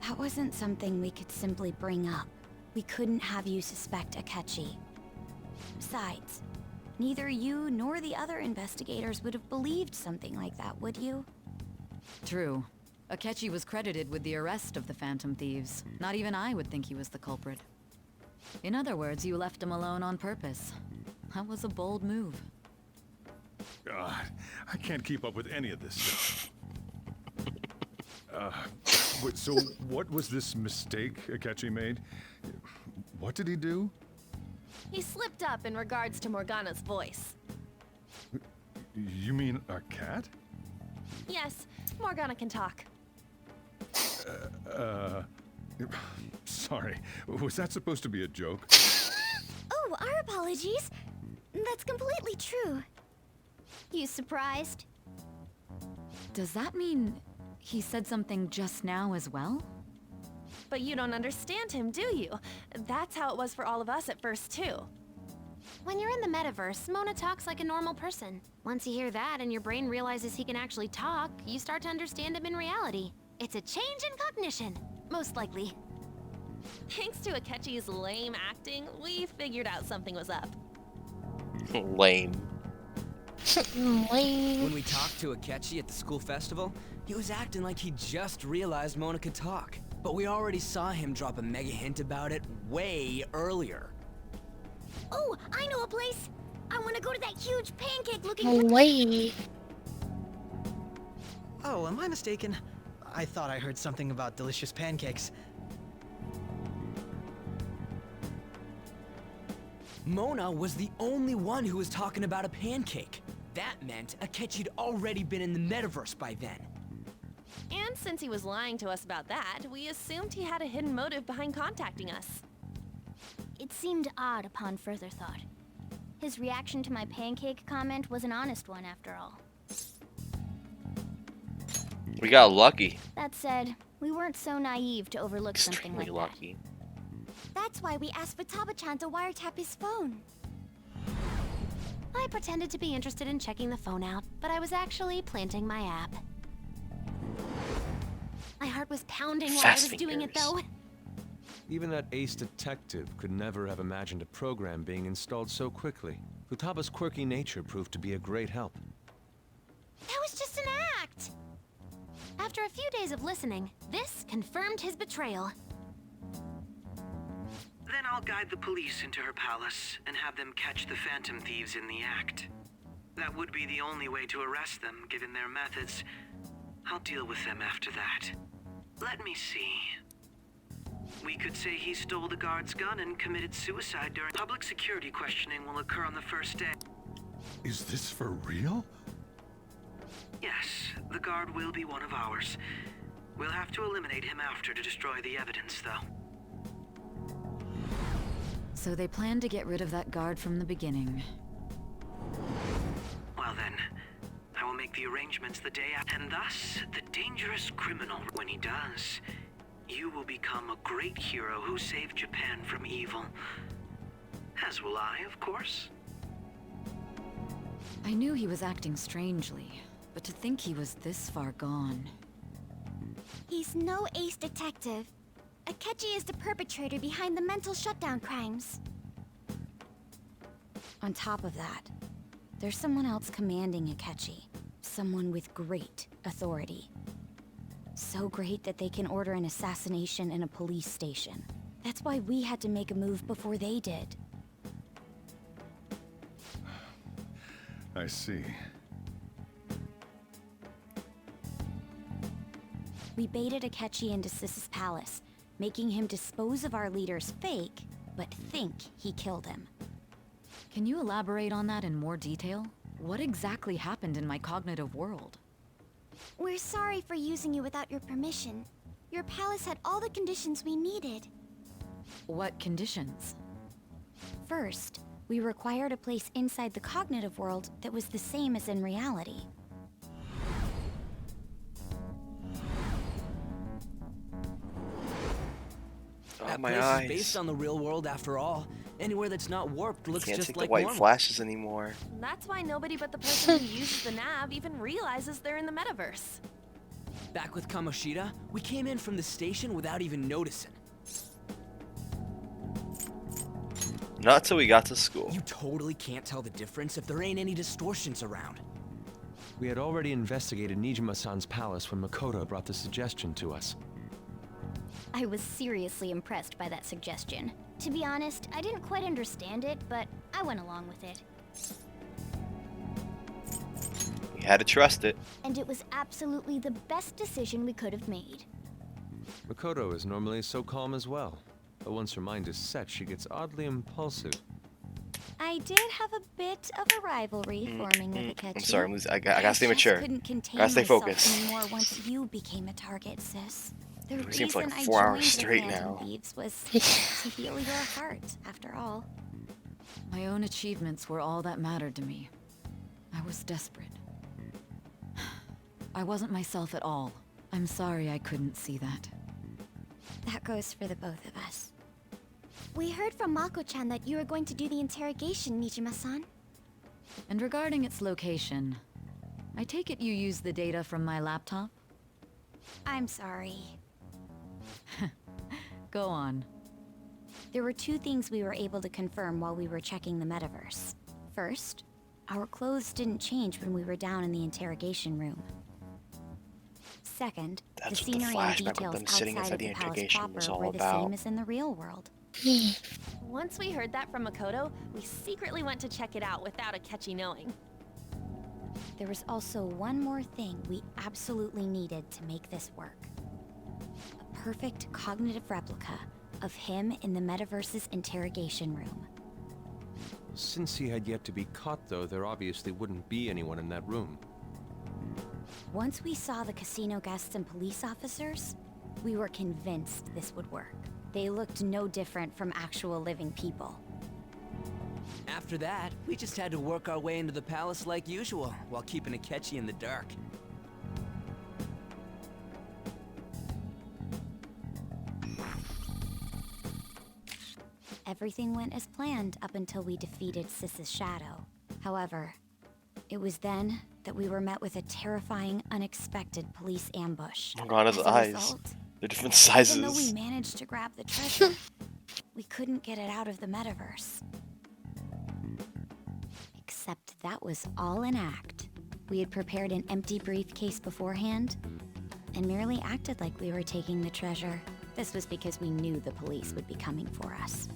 That wasn't something we could simply bring up. We couldn't have you suspect Akechi. Besides, neither you nor the other investigators would have believed something like that, would you? True. Akechi was credited with the arrest of the Phantom Thieves. Not even I would think he was the culprit. In other words, you left him alone on purpose. That was a bold move. God, I can't keep up with any of this stuff. Wait, so what was this mistake Akechi made? What did he do? He slipped up in regards to Morgana's voice. You mean a cat? Yes, Morgana can talk. Sorry, was that supposed to be a joke? Oh, our apologies. That's completely true. You surprised? Does that mean he said something just now as well? But you don't understand him, do you? That's how it was for all of us at first, too. When you're in the metaverse, Mona talks like a normal person. Once you hear that and your brain realizes he can actually talk, you start to understand him in reality. It's a change in cognition, most likely. Thanks to Akechi's lame acting, we figured out something was up. Lame. When we talked to Akechi at the school festival, he was acting like he just realized Mona could talk. But we already saw him drop a mega hint about it way earlier. Oh, I know a place! I want to go to that huge pancake-looking... No way. Oh, am I mistaken? I thought I heard something about delicious pancakes. Mona was the only one who was talking about a pancake. That meant Akechi'd already been in the metaverse by then. And since he was lying to us about that, we assumed he had a hidden motive behind contacting us. It seemed odd upon further thought. His reaction to my pancake comment was an honest one, after all. We got lucky. That said, we weren't so naive to overlook something like lucky. That's why we asked Futaba-chan to wiretap his phone. I pretended to be interested in checking the phone out, but I was actually planting my app. My heart was pounding while I was doing it, though. Even that ace detective could never have imagined a program being installed so quickly. Futaba's quirky nature proved to be a great help. That was just an act! After a few days of listening, this confirmed his betrayal. Then I'll guide the police into her palace and have them catch the Phantom Thieves in the act. That would be the only way to arrest them, given their methods. I'll deal with them after that. Let me see. We could say he stole the guard's gun and committed suicide during public security questioning will occur on the first day. Is this for real? Yes, the guard will be one of ours. We'll have to eliminate him after to destroy the evidence, though. So they planned to get rid of that guard from the beginning. Well then, I will make the arrangements the day after, and thus, the dangerous criminal. When he does, you will become a great hero who saved Japan from evil. As will I, of course. I knew he was acting strangely, but to think he was this far gone. He's no ace detective. A.K.A is the perpetrator behind the mental shutdown crimes. On top of that, there's someone else commanding A.K.A. Someone with great authority. So great that they can order an assassination in a police station. That's why we had to make a move before they did. I see. We baited A.K.A into Sis's palace, making him dispose of our leader's fake, but think he killed him. Can you elaborate on that in more detail? What exactly happened in my cognitive world? We're sorry for using you without your permission. Your palace had all the conditions we needed. What conditions? First, we required a place inside the cognitive world that was the same as in reality. That my place eyes. is based on the real world after all. Anywhere that's not warped looks Can't just take like the white normal. flashes anymore. That's why nobody but the person who uses the nav even realizes they're in the metaverse. Back with Kamoshida, we came in from the station without even noticing. Not till we got to school. You totally can't tell the difference if there ain't any distortions around. We had already investigated Nijima-san's palace when Makoto brought the suggestion to us. I was seriously impressed by that suggestion. To be honest, I didn't quite understand it, but I went along with it. You had to trust it. And it was absolutely the best decision we could have made. Makoto is normally so calm as well, but once her mind is set, she gets oddly impulsive. I did have a bit of a rivalry forming with A.K.A. I'm sorry, I gotta stay mature. Couldn't contain Gotta stay myself focused. anymore once you became a target, sis. The It seems like reason I 4 hours joined the straight Phantom now. Thieves was to heal your heart, after all. My own achievements were all that mattered to me. I was desperate. I wasn't myself at all. I'm sorry I couldn't see that. That goes for the both of us. We heard from Mako-chan that you were going to do the interrogation, Nijima-san. And regarding its location, I take it you used the data from my laptop? I'm sorry. Go on. There were 2 things we were able to confirm while we were checking the metaverse. First, our clothes didn't change when we were down in the interrogation room. Second, That's the what the scenery and flashback with details them sitting outside inside of the the palace interrogation proper was all were the about. same as in the real world. Once we heard that from Makoto, we secretly went to check it out without A.K.A knowing. There was also one more thing we absolutely needed to make this work. A perfect cognitive replica of him in the metaverse's interrogation room. Since he had yet to be caught, though, there obviously wouldn't be anyone in that room. Once we saw the casino guests and police officers, we were convinced this would work. They looked no different from actual living people. After that, we just had to work our way into the palace like usual, while keeping A.K.A in the dark. Everything went as planned up until we defeated Sis's shadow. However, it was then that we were met with a terrifying, unexpected police ambush. Oh god, his As a eyes. result, They're different even though we sizes. managed to grab the treasure, we couldn't get it out of the metaverse. Except that was all an act. We had prepared an empty briefcase beforehand and merely acted like we were taking the treasure. This was because we knew the police would be coming for us.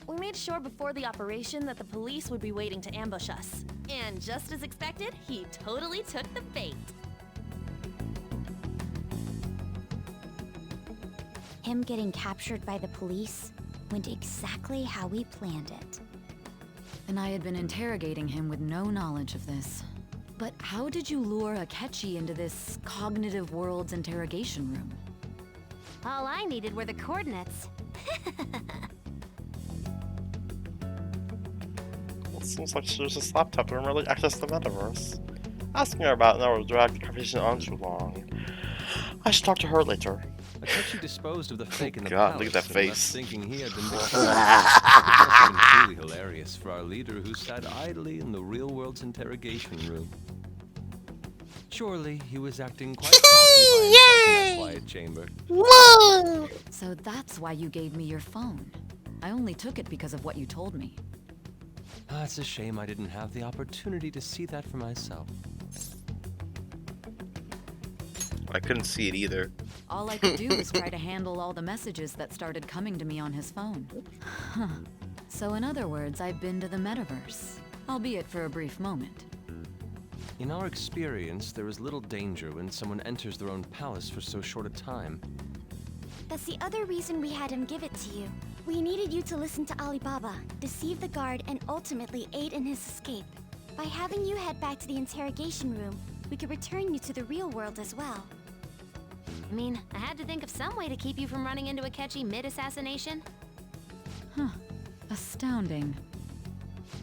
We made sure before the operation that the police would be waiting to ambush us. And just as expected, he totally took the bait. Him getting captured by the police went exactly how we planned it. And I had been interrogating him with no knowledge of this. But how did you lure A.K.A into this cognitive world's interrogation room? All I needed were the coordinates. It seems like she was just laptop to really access the metaverse. Asking her about now will drag the conversation on too long. I should talk to her later. A.K.A disposed of the fake in the God, palace, look at that and face. left thinking he had been victimized. It must have been truly hilarious for our leader who sat idly in the real world's interrogation room. Surely he was acting quite cocky by himself in that quiet chamber. Whoa! So that's why you gave me your phone. I only took it because of what you told me. It's a shame I didn't have the opportunity to see that for myself. I couldn't see it either. All I could do was try to handle all the messages that started coming to me on his phone. Huh. So in other words, I've been to the metaverse, albeit for a brief moment. In our experience, there is little danger when someone enters their own palace for so short a time. That's the other reason we had him give it to you. We needed you to listen to Alibaba, deceive the guard, and ultimately aid in his escape. By having you head back to the interrogation room, we could return you to the real world as well. I mean, I had to think of some way to keep you from running into A.K.A mid-assassination. Huh. Astounding.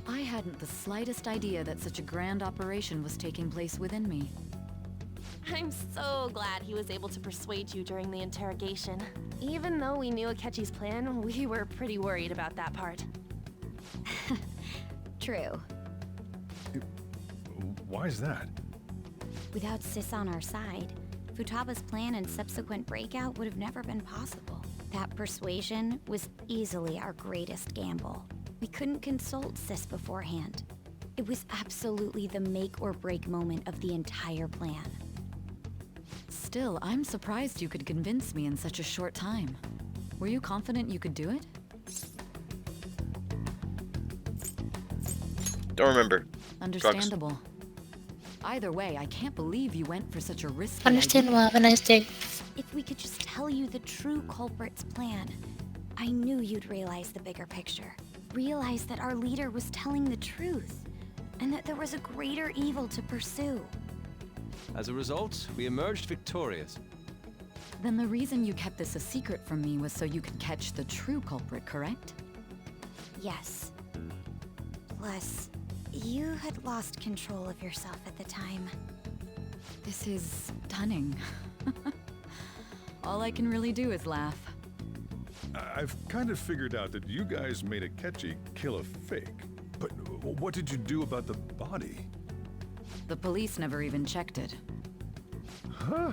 I hadn't the slightest idea that such a grand operation was taking place within me. I'm so glad he was able to persuade you during the interrogation. Even though we knew A.K.A.'s plan, we were pretty worried about that part. True. Why is that? Without Sis on our side, Futaba's plan and subsequent breakout would have never been possible. That persuasion was easily our greatest gamble. We couldn't consult Sis beforehand. It was absolutely the make or break moment of the entire plan. Still, I'm surprised you could convince me in such a short time. Were you confident you could do it? Don't remember. Understandable. Drugs. Either way, I can't believe you went for such a risky Understandable. idea. Have a nice day. If we could just tell you the true culprit's plan, I knew you'd realize the bigger picture. Realize that our leader was telling the truth, and that there was a greater evil to pursue. As a result, we emerged victorious. Then the reason you kept this a secret from me was so you could catch the true culprit, correct? Yes. Plus, you had lost control of yourself at the time. This is stunning. All I can really do is laugh. I've kind of figured out that you guys made A.K.A kill a fake. But what did you do about the body? The police never even checked it. Huh?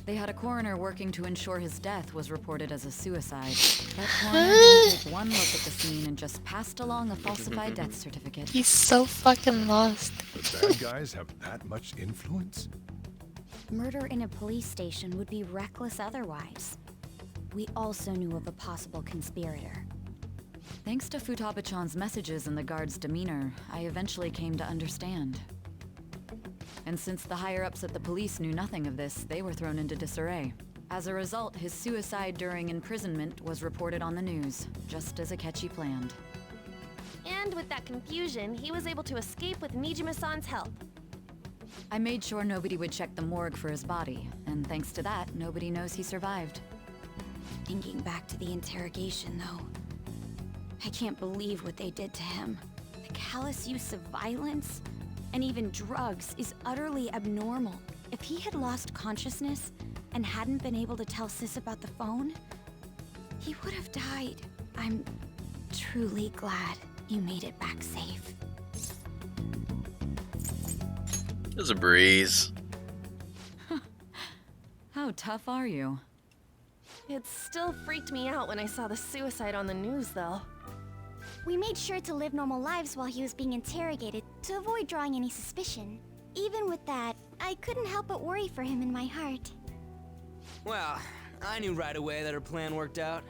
They had a coroner working to ensure his death was reported as a suicide. That coroner didn't take one look at the scene and just passed along a falsified death certificate. He's so fucking lost. The bad guys have that much influence? Murder in a police station would be reckless otherwise. We also knew of a possible conspirator. Thanks to Futaba-chan's messages and the guard's demeanor, I eventually came to understand. And since the higher-ups at the police knew nothing of this, they were thrown into disarray. As a result, his suicide during imprisonment was reported on the news, just as A.K.A planned. And with that confusion, he was able to escape with Nijima-san's help. I made sure nobody would check the morgue for his body, and thanks to that, nobody knows he survived. Thinking back to the interrogation, though, I can't believe what they did to him. The callous use of violence, and even drugs, is utterly abnormal. If he had lost consciousness and hadn't been able to tell Sis about the phone, he would have died. I'm truly glad you made it back safe. It was a breeze. How tough are you? It still freaked me out when I saw the suicide on the news, though. We made sure to live normal lives while he was being interrogated to avoid drawing any suspicion. Even with that, I couldn't help but worry for him in my heart. Well, I knew right away that her plan worked out.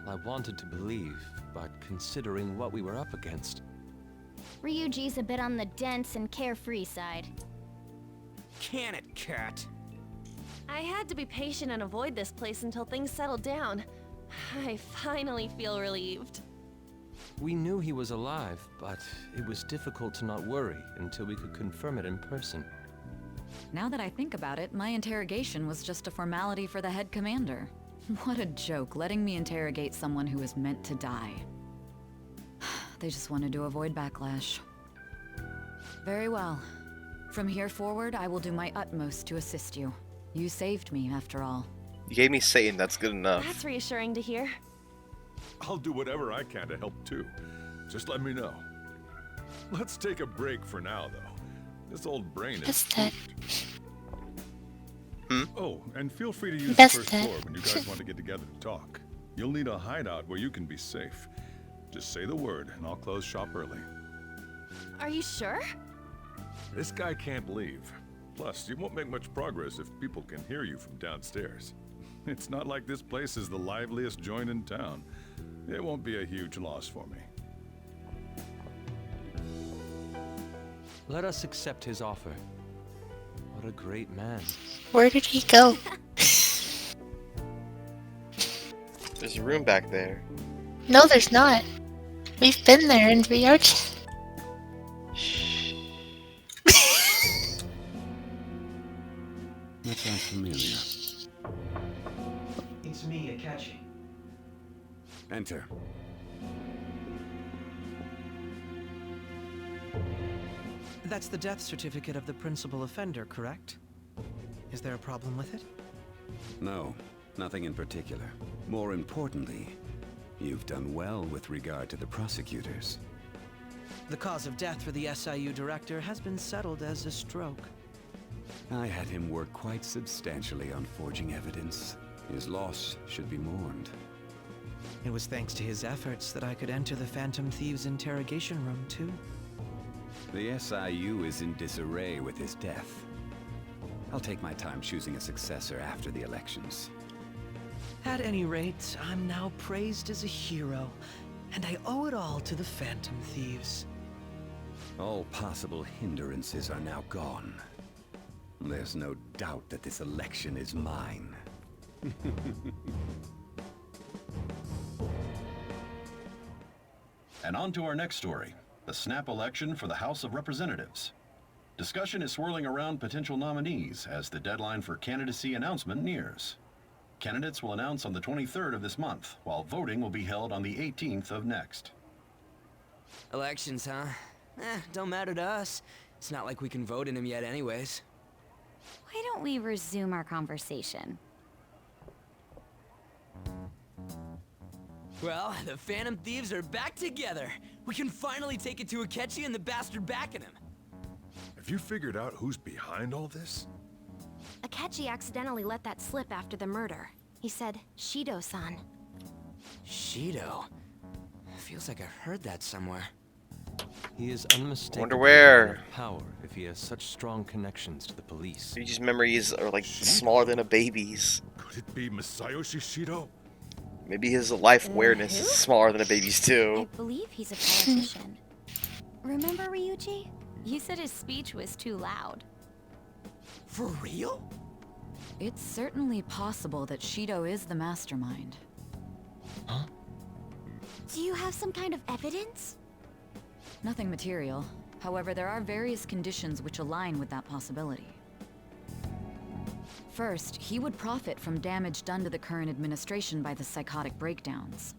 I wanted to believe, but considering what we were up against... Ryuji's a bit on the dense and carefree side. Can it, Cat? I had to be patient and avoid this place until things settled down. I finally feel relieved. We knew he was alive, but it was difficult to not worry until we could confirm it in person. Now that I think about it, my interrogation was just a formality for the head commander. What a joke, letting me interrogate someone who was meant to die. They just wanted to avoid backlash. Very well. From here forward, I will do my utmost to assist you. You saved me, after all. You gave me Satan, that's good enough. That's reassuring to hear. I'll do whatever I can to help too. Just let me know. Let's take a break for now, though. This old brain is spooked. Oh, and feel free to use the first floor when you guys want to get together to talk. You'll need a hideout where you can be safe. Just say the word, and I'll close shop early. Are you sure? This guy can't leave. Plus, you won't make much progress if people can hear you from downstairs. It's not like this place is the liveliest joint in town. It won't be a huge loss for me. Let us accept his offer. What a great man. Where did he go? There's a room back there. No, there's not. We've been there in VR chat. That sounds familiar. It's me, A.K.A Catching. Enter. That's the death certificate of the principal offender, correct? Is there a problem with it? No, nothing in particular. More importantly, you've done well with regard to the prosecutors. The cause of death for the SIU director has been settled as a stroke. I had him work quite substantially on forging evidence. His loss should be mourned. It was thanks to his efforts that I could enter the Phantom Thieves' interrogation room, too. The SIU is in disarray with his death. I'll take my time choosing a successor after the elections. At any rate, I'm now praised as a hero, and I owe it all to the Phantom Thieves. All possible hindrances are now gone. There's no doubt that this election is mine. And on to our next story, the snap election for the House of Representatives. Discussion is swirling around potential nominees as the deadline for candidacy announcement nears. Candidates will announce on the 23rd of this month, while voting will be held on the 18th of next. Elections, huh? Don't matter to us. It's not like we can vote in them yet anyways. Why don't we resume our conversation? Well, the Phantom Thieves are back together. We can finally take it to Akechi and the bastard backing him. Have you figured out who's behind all this? Akechi accidentally let that slip after the murder. He said, Shido-san. Shido? Feels like I've heard that somewhere. He is unmistakable. Wonder where. Power if he has such strong connections to the police. Ryuji's memories are like smaller than a baby's. Could it be Masayoshi Shido? Maybe his life awareness is smaller than a baby's too. I believe he's a politician. Remember Ryuji? You said his speech was too loud. For real? It's certainly possible that Shido is the mastermind. Huh? Do you have some kind of evidence? Nothing material. However, there are various conditions which align with that possibility. First, he would profit from damage done to the current administration by the psychotic breakdowns.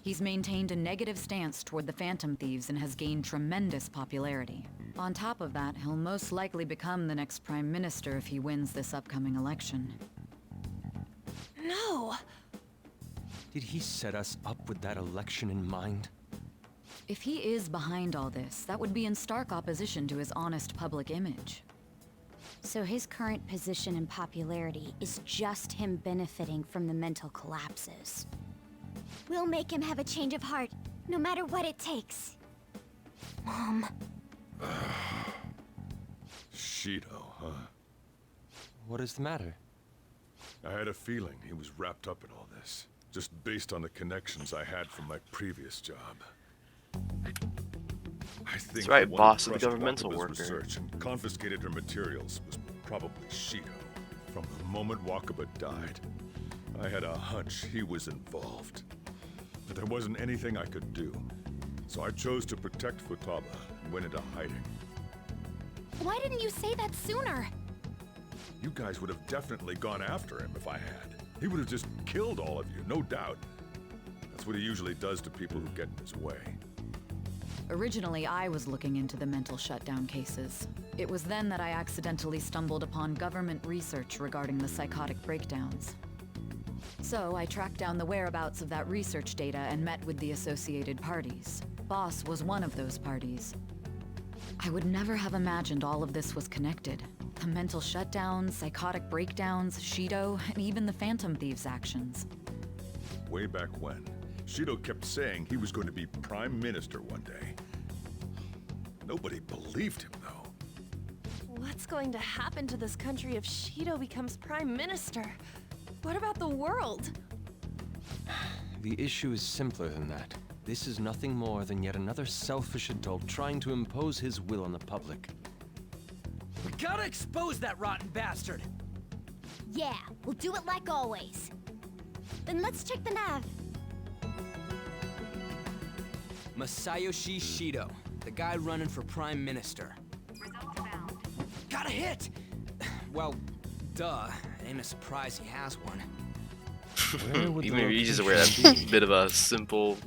He's maintained a negative stance toward the Phantom Thieves and has gained tremendous popularity. On top of that, he'll most likely become the next Prime Minister if he wins this upcoming election. No! Did he set us up with that election in mind? If he is behind all this, that would be in stark opposition to his honest public image. So his current position and popularity is just him benefiting from the mental collapses. We'll make him have a change of heart, no matter what it takes. Mom. Shido, huh? What is the matter? I had a feeling he was wrapped up in all this, just based on the connections I had from my previous job. I think That's right, the one boss who of the crushed governmental Wakaba's worker. research and confiscated her materials was probably Shido. From the moment Wakaba died, I had a hunch he was involved. But there wasn't anything I could do. So I chose to protect Futaba and went into hiding. Why didn't you say that sooner? You guys would have definitely gone after him if I had. He would have just killed all of you, no doubt. That's what he usually does to people who get in his way. Originally, I was looking into the mental shutdown cases. It was then that I accidentally stumbled upon government research regarding the psychotic breakdowns. So I tracked down the whereabouts of that research data and met with the associated parties. Boss was one of those parties. I would never have imagined all of this was connected. The mental shutdowns, psychotic breakdowns, Shido, and even the Phantom Thieves' actions. Way back when, Shido kept saying he was going to be Prime Minister one day. Nobody believed him, though. What's going to happen to this country if Shido becomes Prime Minister? What about the world? The issue is simpler than that. This is nothing more than yet another selfish adult trying to impose his will on the public. We gotta expose that rotten bastard! Yeah, we'll do it like always. Then let's check the nav. Masayoshi Shido, the guy running for Prime Minister. Got a hit! Well, duh. Ain't a surprise he has one. Even if you just wear that bit of a simple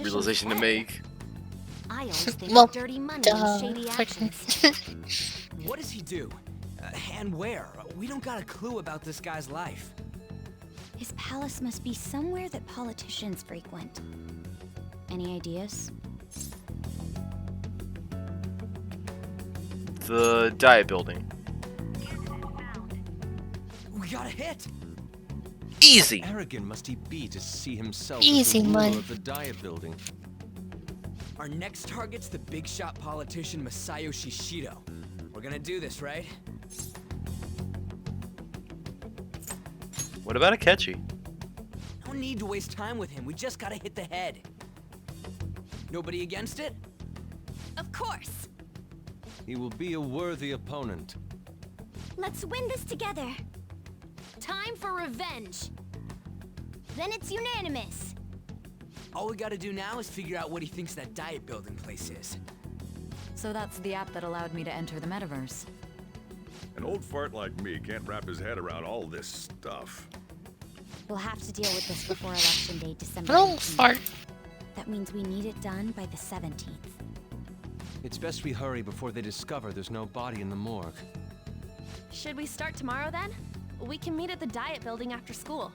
realization to make. I always think Well, of dirty money and shady actions. What does he do? And where? We don't got a clue about this guy's life. His palace must be somewhere that politicians frequent. Any ideas? The diet building. We got a hit! Easy! How arrogant must he be to see himself Easy as the money. ruler of the diet building? Our next target's the big shot politician Masayoshi Shido. We're gonna do this, right? What about Akechi? No need to waste time with him. We just gotta hit the head. Nobody against it? Of course! He will be a worthy opponent. Let's win this together. Time for revenge! Then it's unanimous. All we gotta do now is figure out what he thinks that diet building place is. So that's the app that allowed me to enter the metaverse. An old fart like me can't wrap his head around all this stuff. We'll have to deal with this before Election Day, December Old 18th. fart. That means we need it done by the 17th. It's best we hurry before they discover there's no body in the morgue. Should we start tomorrow then? We can meet at the diet building after school.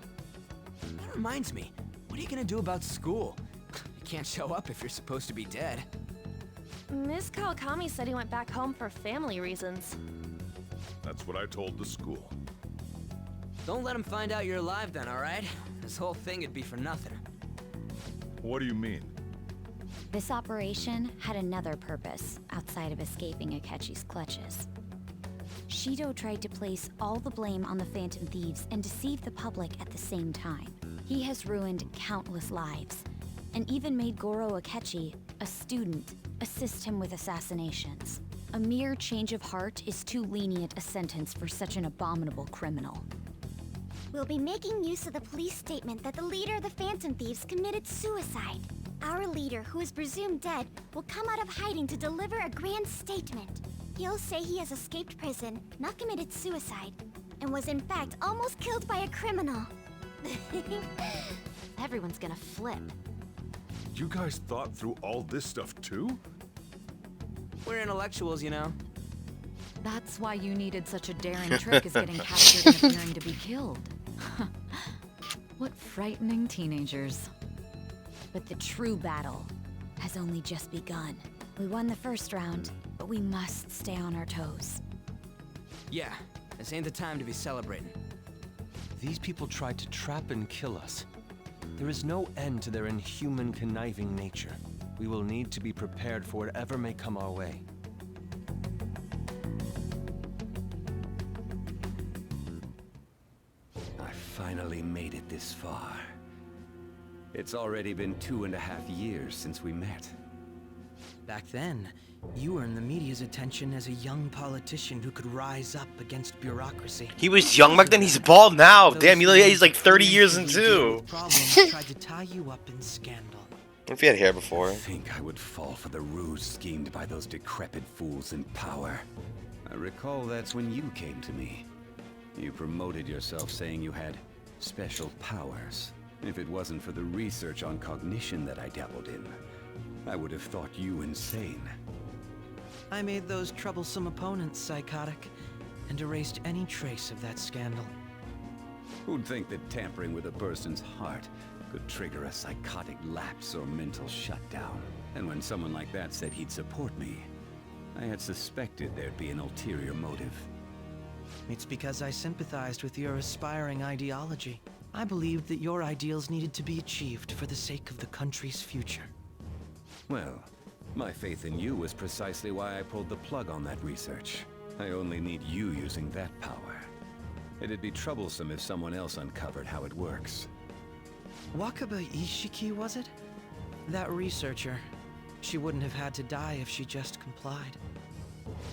That reminds me, what are you gonna do about school? You can't show up if you're supposed to be dead. Ms. Kawakami said he went back home for family reasons. That's what I told the school. Don't let him find out you're alive then, alright? This whole thing would be for nothing. What do you mean? This operation had another purpose outside of escaping Akechi's clutches. Shido tried to place all the blame on the Phantom Thieves and deceive the public at the same time. He has ruined countless lives, and even made Goro Akechi, a student, assist him with assassinations. A mere change of heart is too lenient a sentence for such an abominable criminal. We'll be making use of the police statement that the leader of the Phantom Thieves committed suicide. Our leader, who is presumed dead, will come out of hiding to deliver a grand statement. He'll say he has escaped prison, not committed suicide, and was in fact almost killed by a criminal. Everyone's gonna flip. You guys thought through all this stuff too? We're intellectuals, you know. That's why you needed such a daring trick as getting captured and appearing to be killed. What frightening teenagers. But the true battle has only just begun. We won the first round, but we must stay on our toes. Yeah, this ain't the time to be celebrating. These people tried to trap and kill us. There is no end to their inhuman, conniving nature. We will need to be prepared for whatever may come our way. I finally made it this far. It's already been 2.5 years since we met. Back then, you earned the media's attention as a young politician who could rise up against bureaucracy. He was young back then. He's bald now. Damn, he's like 30 years into. Tried to tie you up in scandal. If he had hair before. I think I would fall for the ruse schemed by those decrepit fools in power. I recall that's when you came to me. You promoted yourself saying you had special powers. If it wasn't for the research on cognition that I dabbled in, I would have thought you insane. I made those troublesome opponents psychotic, and erased any trace of that scandal. Who'd think that tampering with a person's heart could trigger a psychotic lapse or mental shutdown? And when someone like that said he'd support me, I had suspected there'd be an ulterior motive. It's because I sympathized with your aspiring ideology. I believed that your ideals needed to be achieved for the sake of the country's future. Well, my faith in you was precisely why I pulled the plug on that research. I only need you using that power. It'd be troublesome if someone else uncovered how it works. Wakaba Ishiki, was it? That researcher. She wouldn't have had to die if she just complied.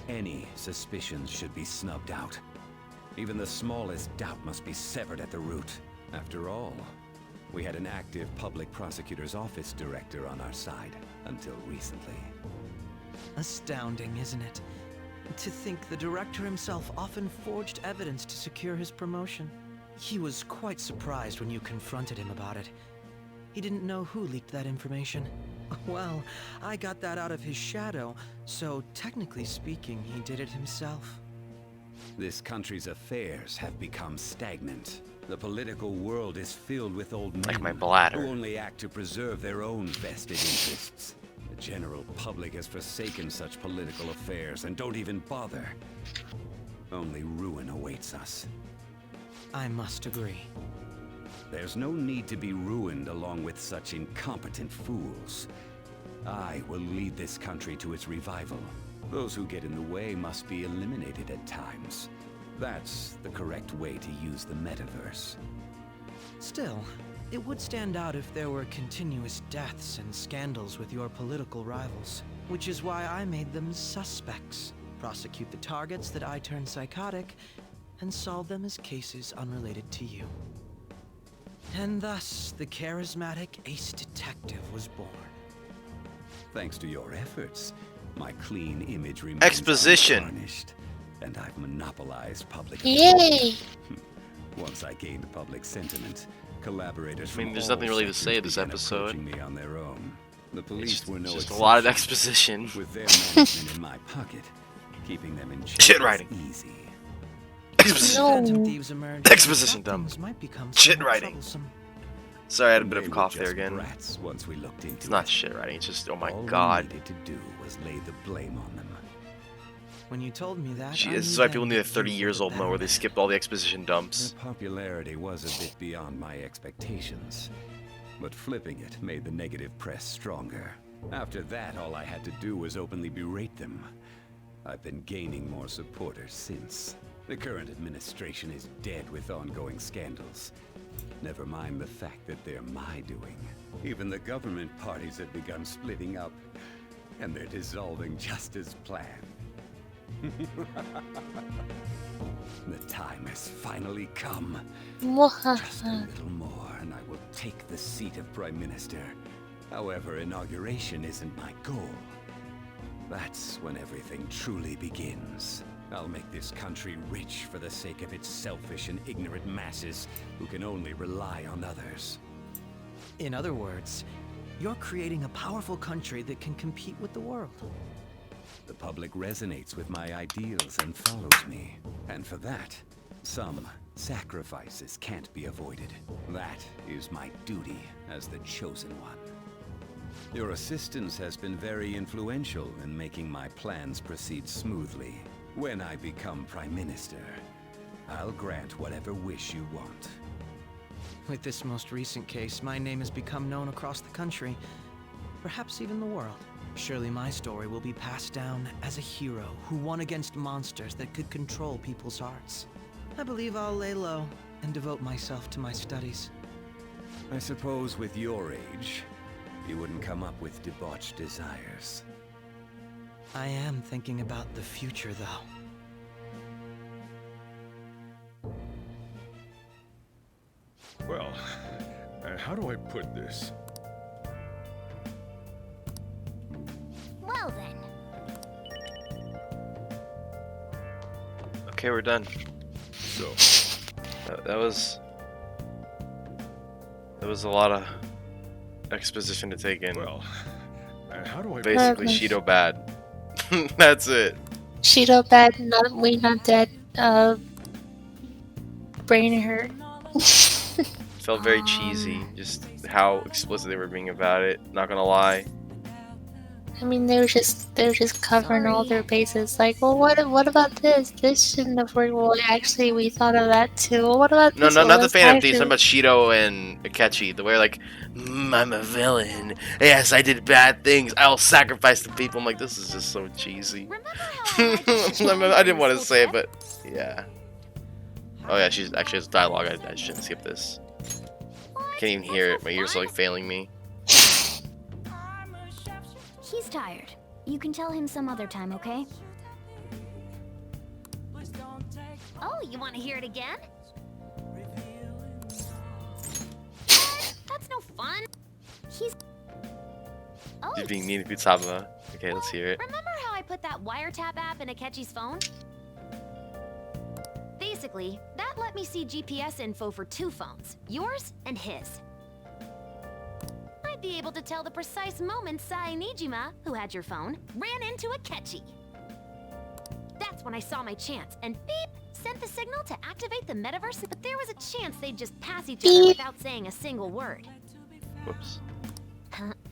Any suspicions should be snubbed out. Even the smallest doubt must be severed at the root. After all, we had an active public prosecutor's office director on our side, until recently. Astounding, isn't it? To think the director himself often forged evidence to secure his promotion. He was quite surprised when you confronted him about it. He didn't know who leaked that information. Well, I got that out of his shadow, so technically speaking, he did it himself. This country's affairs have become stagnant. The political world is filled with old men like my bladder, who only act to preserve their own vested interests. The general public has forsaken such political affairs and don't even bother. Only ruin awaits us. I must agree. There's no need to be ruined along with such incompetent fools. I will lead this country to its revival. Those who get in the way must be eliminated at times. That's the correct way to use the metaverse. Still, it would stand out if there were continuous deaths and scandals with your political rivals, which is why I made them suspects. Prosecute the targets that I turned psychotic, and solve them as cases unrelated to you. And thus, the charismatic ace detective was born. Thanks to your efforts, my clean image remains exposition, untarnished, and I've monopolized public. Yay! Once I gained public sentiment, collaborators. I mean, there's nothing really to say this episode. Me on their own. The police were no just a lot of exposition. With their management in my pocket, keeping them in check. Shit writing. Easy. Exposition dumb. Shit writing. Sorry, I had a bit of a cough there again. Once we looked into it's not shit writing. It's just, oh my all god. We needed to do was lay the blame on them. When you told me that, this is why people need a 30 years old mode where they skipped all the exposition dumps. Their popularity was a bit beyond my expectations, but flipping it made the negative press stronger. After that, all I had to do was openly berate them. I've been gaining more supporters since. The current administration is dead with ongoing scandals. Never mind the fact that they're my doing. Even the government parties have begun splitting up, and they're dissolving just as planned. The time has finally come. Just a little more, and I will take the seat of Prime Minister. However, inauguration isn't my goal. That's when everything truly begins. I'll make this country rich for the sake of its selfish and ignorant masses who can only rely on others. In other words, you're creating a powerful country that can compete with the world. The public resonates with my ideals and follows me. And for that, some sacrifices can't be avoided. That is my duty as the chosen one. Your assistance has been very influential in making my plans proceed smoothly. When I become Prime Minister, I'll grant whatever wish you want. With this most recent case, my name has become known across the country, perhaps even the world. Surely my story will be passed down as a hero who won against monsters that could control people's hearts. I believe I'll lay low and devote myself to my studies. I suppose with your age, you wouldn't come up with debauched desires. I am thinking about the future, though. Well, how do I put this? Well then. Okay, we're done. So that was a lot of exposition to take in. Well, how do I basically Shido bad. That's it. Shido bad, we not dead. Brain hurt. Felt very cheesy, just how explicit they were being about it. Not gonna lie. I mean, they're just covering all their bases. Like, well, what about this? This shouldn't have worked. Well, actually, we thought of that too. Well, what about this? No, Well, not the let's Phantom Thieves. actually- I'm about Shido and Akechi. The way like, I'm a villain. Yes, I did bad things. I'll sacrifice the people. I'm like, this is just so cheesy. I didn't want to say it, but yeah. Oh yeah, she's actually has dialogue. I shouldn't skip this. I can't even hear it. My ears are like failing me. He's tired. You can tell him some other time, okay? Oh, you want to hear it again? That's no fun. He's... Oh, Just being mean to Kutsama. Okay, let's hear it. Remember how I put that wiretap app in Akechi's phone? Basically, that let me see GPS info for 2 phones, yours and his. I'd be able to tell the precise moment Sai Nijima, who had your phone, ran into Akechi. That's when I saw my chance, and beep, sent the signal to activate the metaverse, but there was a chance they'd just pass each other without saying a single word. Whoops.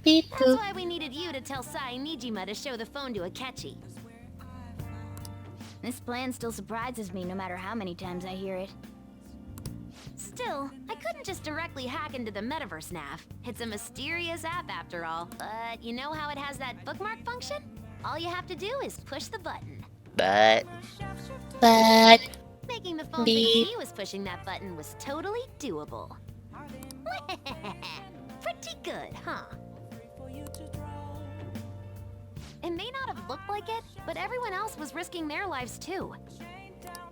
Beep, That's why we needed you to tell Sai Nijima to show the phone to Akechi. This plan still surprises me no matter how many times I hear it. Still, I couldn't just directly hack into the metaverse nav. It's a mysterious app after all. But you know how it has that bookmark function? All you have to do is push the button. But Making the phone think he was pushing that button was totally doable. Pretty good, huh? It may not have looked like it, but everyone else was risking their lives too.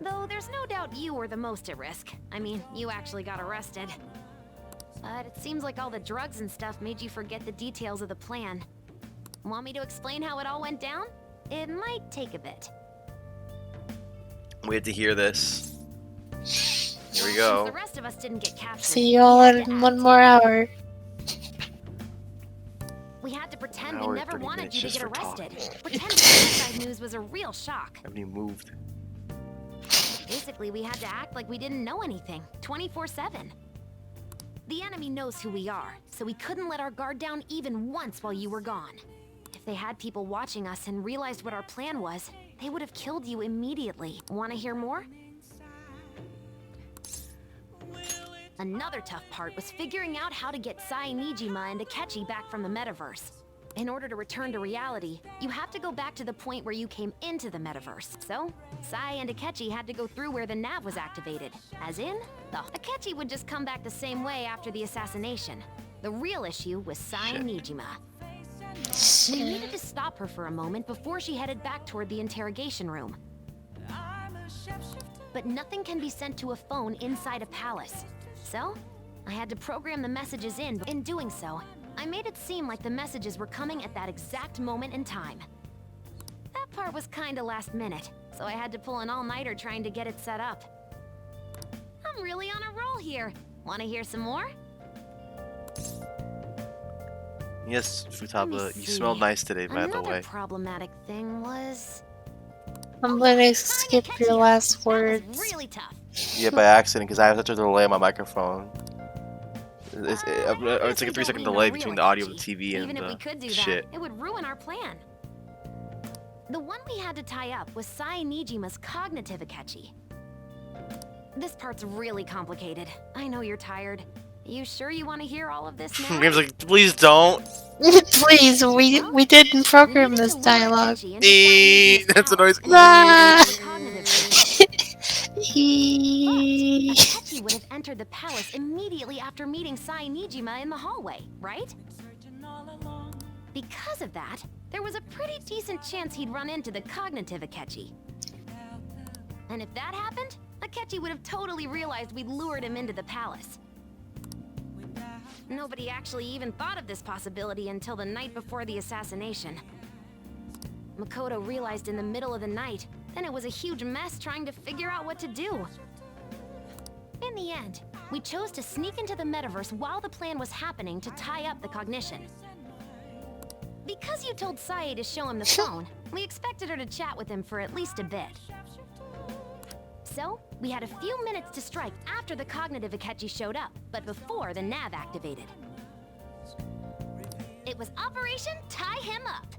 Though there's no doubt you were the most at risk. I mean, you actually got arrested. But it seems like all the drugs and stuff made you forget the details of the plan. Want me to explain how it all went down? It might take a bit. We had to hear this. Here we Since go. the rest of us didn't get captured. see you all in 1 more hour. We had to pretend Hour we and never 30 wanted minutes you to just get for arrested. talking. Pretending suicide news was a real shock. Haven't even moved. Basically, we had to act like we didn't know anything, 24/7. The enemy knows who we are, so we couldn't let our guard down even once while you were gone. If they had people watching us and realized what our plan was, they would have killed you immediately. Want to hear more? Another tough part was figuring out how to get Sai Nijima and Akechi back from the metaverse. In order to return to reality, you have to go back to the point where you came into the metaverse. So, Sai and Akechi had to go through where the nav was activated. As in, Akechi would just come back the same way after the assassination. The real issue was Sai Nijima. We needed to stop her for a moment before she headed back toward the interrogation room. But nothing can be sent to a phone inside a palace. So, I had to program the messages in. In doing so, I made it seem like the messages were coming at that exact moment in time. That part was kinda last minute, so I had to pull an all-nighter trying to get it set up. I'm really on a roll here. Wanna hear some more? Yes, Let Futaba, me you see. smell nice today, by the Another way. problematic thing was... I'm gonna skip your last words. really tough. Yeah, by accident, because I have such a delay on my microphone. It's like a 3-second delay between the audio of the TV and Even if we could do shit. that, it would ruin our plan. The one we had to tie up was Sai Nijima's cognitive Akechi. This part's really complicated. I know you're tired. You sure you want to hear all of this now? Game's like, please don't. Please, we didn't program this dialogue. That's a noise. Akechi would have entered the palace immediately after meeting Sai Nijima in the hallway, right? Because of that, there was a pretty decent chance he'd run into the cognitive Akechi. And if that happened, Akechi would have totally realized we'd lured him into the palace. Nobody actually even thought of this possibility until the night before the assassination. Makoto realized in the middle of the night, then it was a huge mess trying to figure out what to do. In the end, we chose to sneak into the metaverse while the plan was happening to tie up the cognition. Because you told Sae to show him the phone, we expected her to chat with him for at least a bit. So, we had a few minutes to strike after the cognitive Akechi showed up, but before the nav activated. It was Operation Tie Him Up.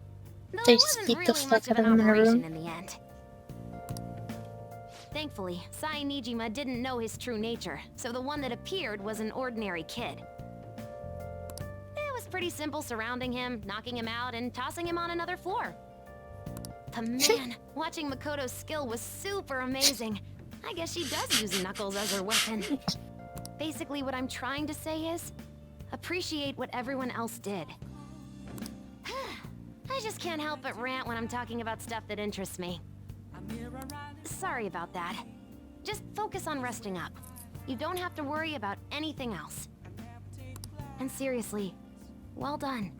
Though They it just wasn't beat the really fuck much of out of an him in a operation room. in the end. Thankfully, Sae Nijima didn't know his true nature, so the one that appeared was an ordinary kid. It was pretty simple surrounding him, knocking him out, and tossing him on another floor. But man, watching Makoto's skill was super amazing. I guess she does use Knuckles as her weapon. Basically, what I'm trying to say is, appreciate what everyone else did. I just can't help but rant when I'm talking about stuff that interests me. Sorry about that. Just focus on resting up. You don't have to worry about anything else. And seriously, well done.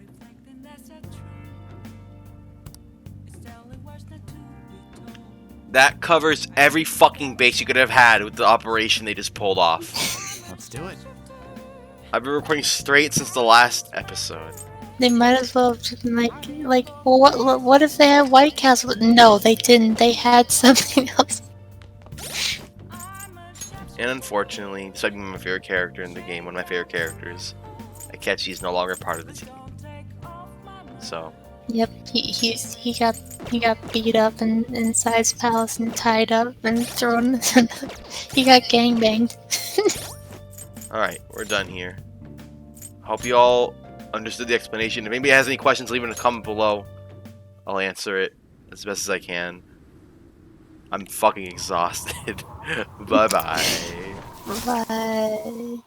That covers every fucking base you could have had with the operation they just pulled off. Let's do it. I've been recording straight since the last episode. They might as well have just been like, well, what if they had White Castle? No, they didn't. They had something else. And unfortunately, despite being my favorite character in the game, one of my favorite characters, Akechi is no longer part of the team. So. Yep, he got beat up inside his palace and tied up and thrown. He got gangbanged. Alright, we're done here. Hope you all understood the explanation. If anybody has any questions, leave it in a comment below. I'll answer it as best as I can. I'm fucking exhausted. Bye-bye. Bye.